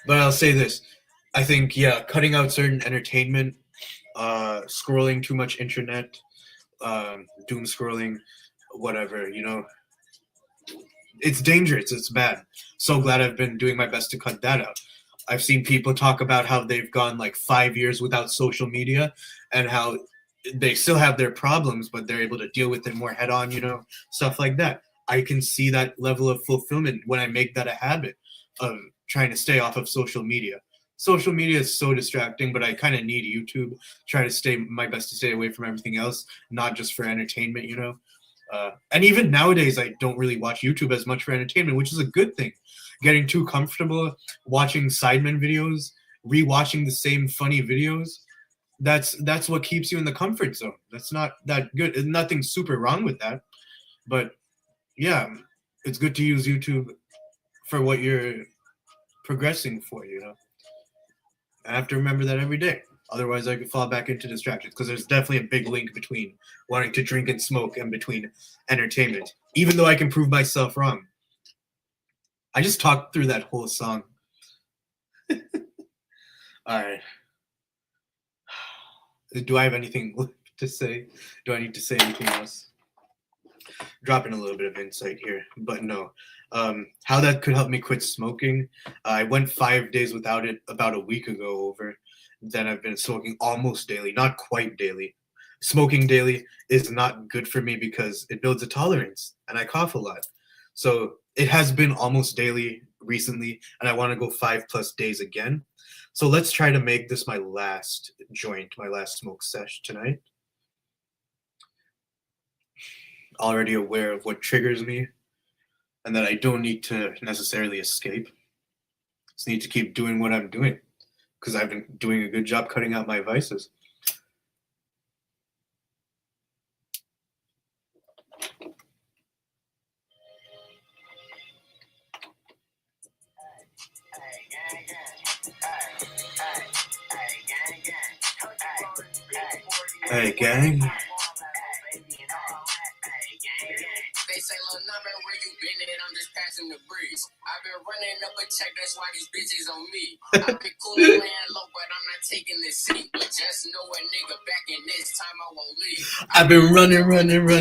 But I'll say this. I think, yeah, cutting out certain entertainment, scrolling too much internet, doom scrolling, whatever, you know, it's dangerous. It's bad. So glad I've been doing my best to cut that out. I've seen people talk about how they've gone like 5 years without social media and how they still have their problems, but they're able to deal with it more head on, you know, stuff like that. I can see that level of fulfillment when I make that a habit of trying to stay off of social media. Social media is so distracting, but I kind of need YouTube. Try to stay my best to stay away from everything else, not just for entertainment, you know. And even nowadays, I don't really watch YouTube as much for entertainment, which is a good thing. Getting too comfortable watching Sidemen videos, rewatching the same funny videos, that's what keeps you in the comfort zone. That's not that good. There's nothing super wrong with that. But yeah, it's good to use YouTube for what you're progressing for, you know. I have to remember that every day. Otherwise, I could fall back into distractions because there's definitely a big link between wanting to drink and smoke and between entertainment, even though I can prove myself wrong. I just talked through that whole song. All right. Do I have anything to say? Do I need to say anything else? Dropping a little bit of insight here, but no. How that could help me quit smoking. I went 5 days without it about a week ago over. Then I've been smoking almost daily, not quite daily. Smoking daily is not good for me because it builds a tolerance and I cough a lot. So it has been almost daily recently, and I want to go 5+ days again. So let's try to make this my last joint, my last smoke sesh tonight. Already aware of what triggers me and that I don't need to necessarily escape. Just need to keep doing what I'm doing because I've been doing a good job cutting out my vices. Hey, gang. They say, "Lil' number, where you been at? I'm just passing the breeze. I've been running up a check, that's why these bitches on me. I've been cool and laying low, but I'm not taking this seat. But just know a nigga back in this time I won't leave. I've been running. Gotta take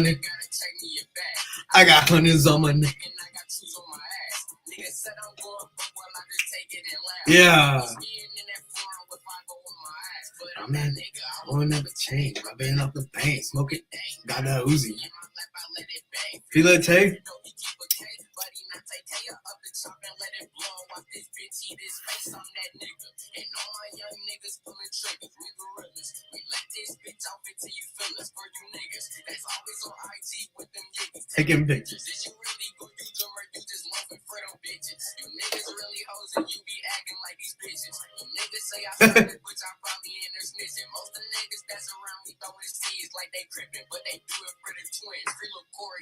me your back. I got hundreds on my neck. And I got shoes on my ass. Nigga said I'm going, but well, I just take it and laugh. Yeah. In that forum if I go with my ass. But I'm that nigga, I won't never change. I've been up the paint, smoking, got that Uzi. Feel it, Tay? Taking pictures.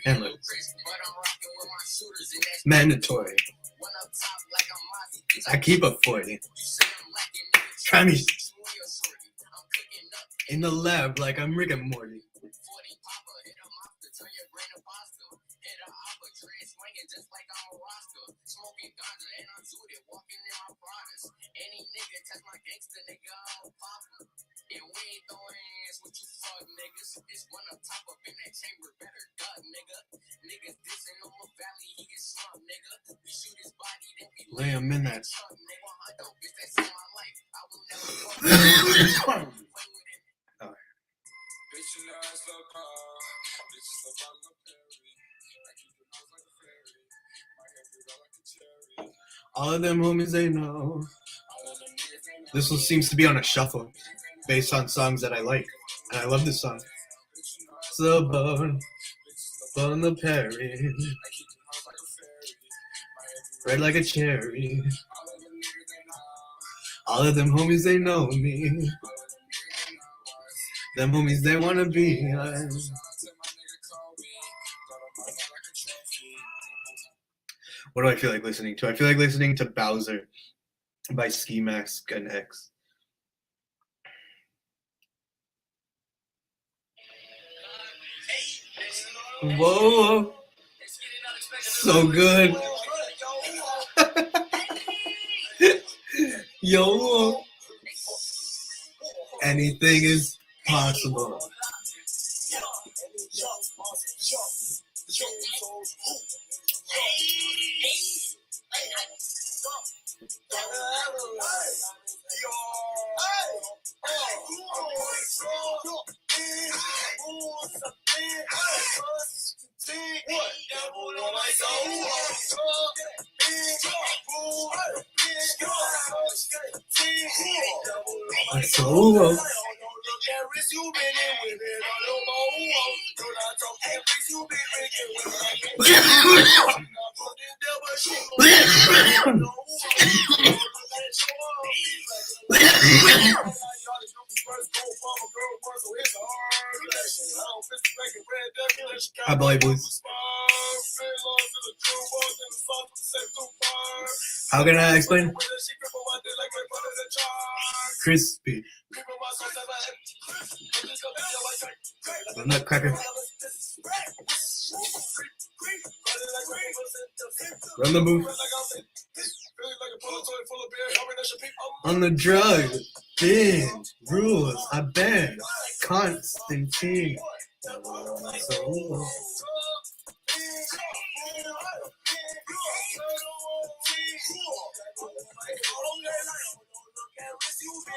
And look, mandatory. I keep a 40. Try me in the lab like I'm Rick and Morty. Lay him in that. All of them homies they know. This one seems to be on a shuffle based on songs that I like. And I love this song. So born the Perry. Red like a cherry. All of them homies they know me. Them homies they wanna be. What do I feel like listening to? I feel like listening to Bowser by Ski Mask and X. Whoa, so good. Yo, anything is possible. So I believe boys. How can I explain? Crispy. Nutcracker. Run the move. On the drug. Binge. Rules. I bend. Constantine.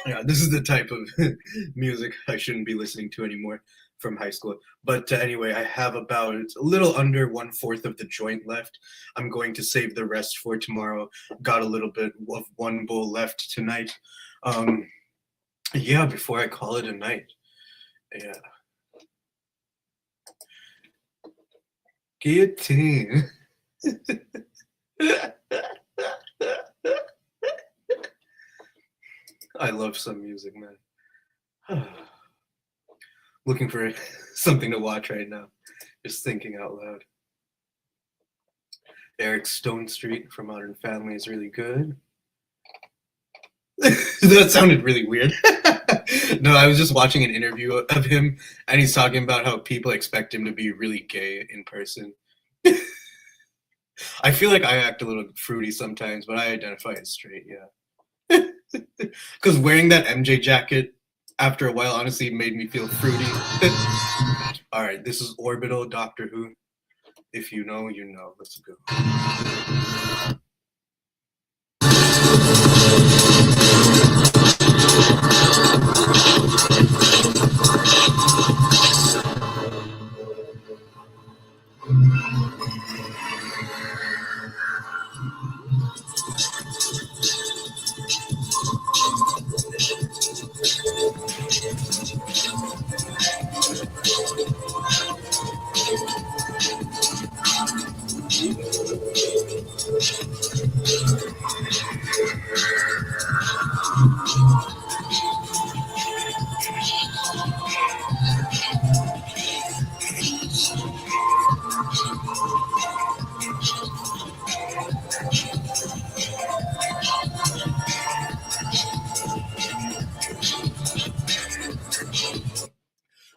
Yeah, this is the type of music I shouldn't be listening to anymore from high school. But anyway, I have about a little under 1/4 of the joint left. I'm going to save the rest for tomorrow. Got a little bit of one bowl left tonight. Yeah, before I call it a night. Yeah. Guillotine. I love some music, man. Looking for something to watch right now. Just thinking out loud. Eric Stone Street from Modern Family is really good. That sounded really weird. No, I was just watching an interview of him, and he's talking about how people expect him to be really gay in person. I feel like I act a little fruity sometimes, but I identify as straight, yeah. Because wearing that MJ jacket after a while honestly made me feel fruity. All right, this is Orbital, Doctor Who. If you know, you know. Let's go.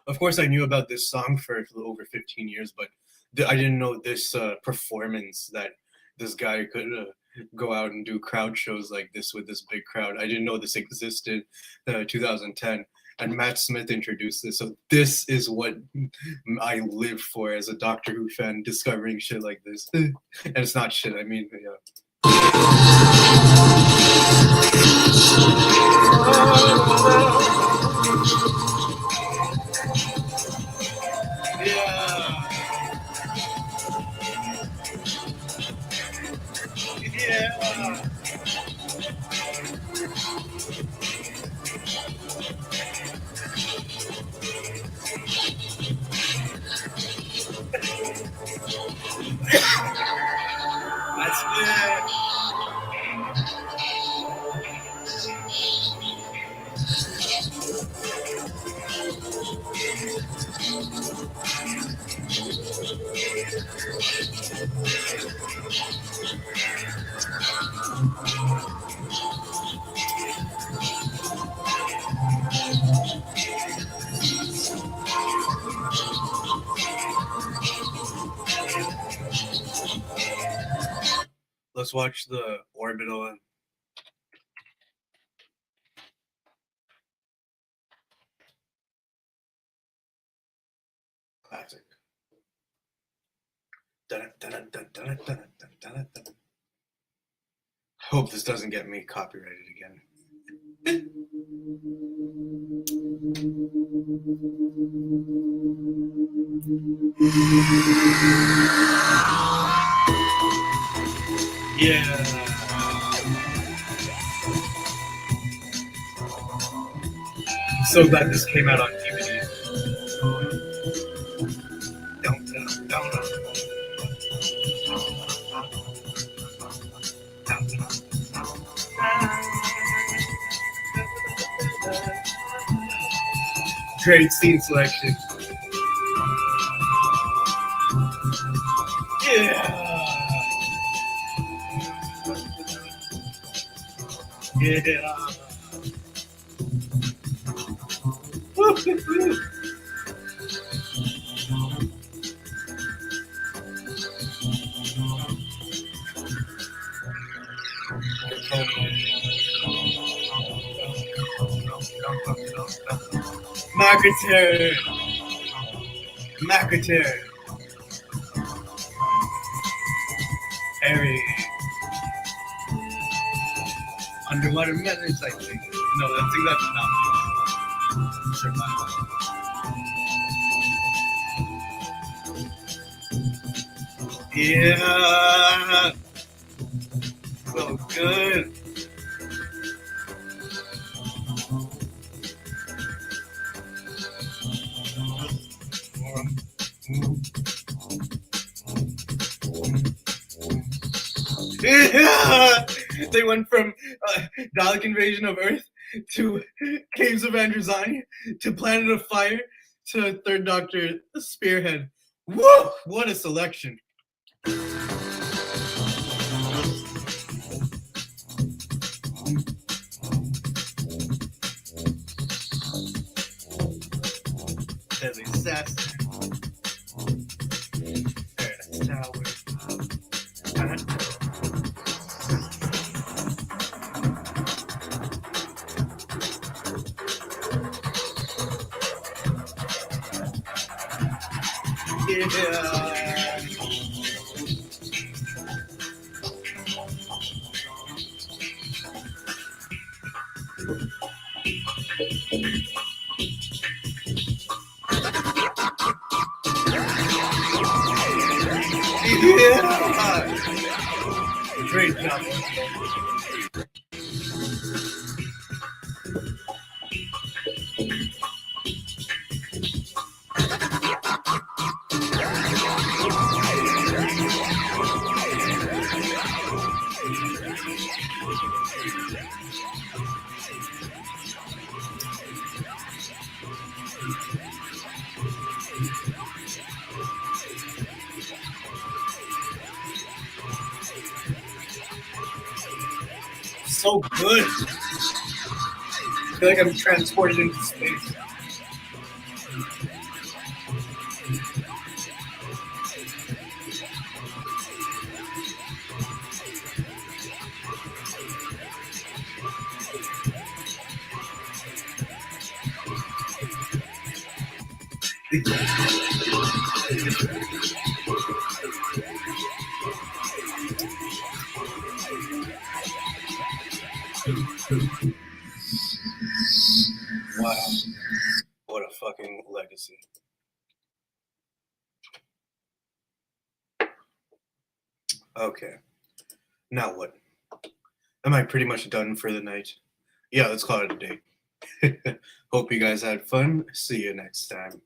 Of course, I knew about this song for over 15 years, but I didn't know this performance that this guy could go out and do crowd shows like this with this big crowd. I didn't know this existed 2010. And Matt Smith introduced this. So this is what I live for as a Doctor Who fan, discovering shit like this. And it's not shit, I mean, yeah. Yeah. Let's watch the orbital. Classic. Hope this doesn't get me copyrighted again. Yeah. So glad this came out on DVD. Great scene selection. Yeah. Yeah. Woo-hoo-hoo. Marketer. Marketer. Harry. Underwater methods, I think. No, I think that's not survival. Yeah. So good. Yeah. They went from Dalek Invasion of Earth to Caves of Androzani to Planet of Fire to Third Doctor Spearhead. Woo! What a selection. Deadly Assassin. Paradise Tower. Yeah. Yeah. Great job. So good. I feel like I'm transported into space. Wow. What a fucking legacy. Okay. Now what? Am I pretty much done for the night? Yeah, let's call it a day. Hope you guys had fun. See you next time.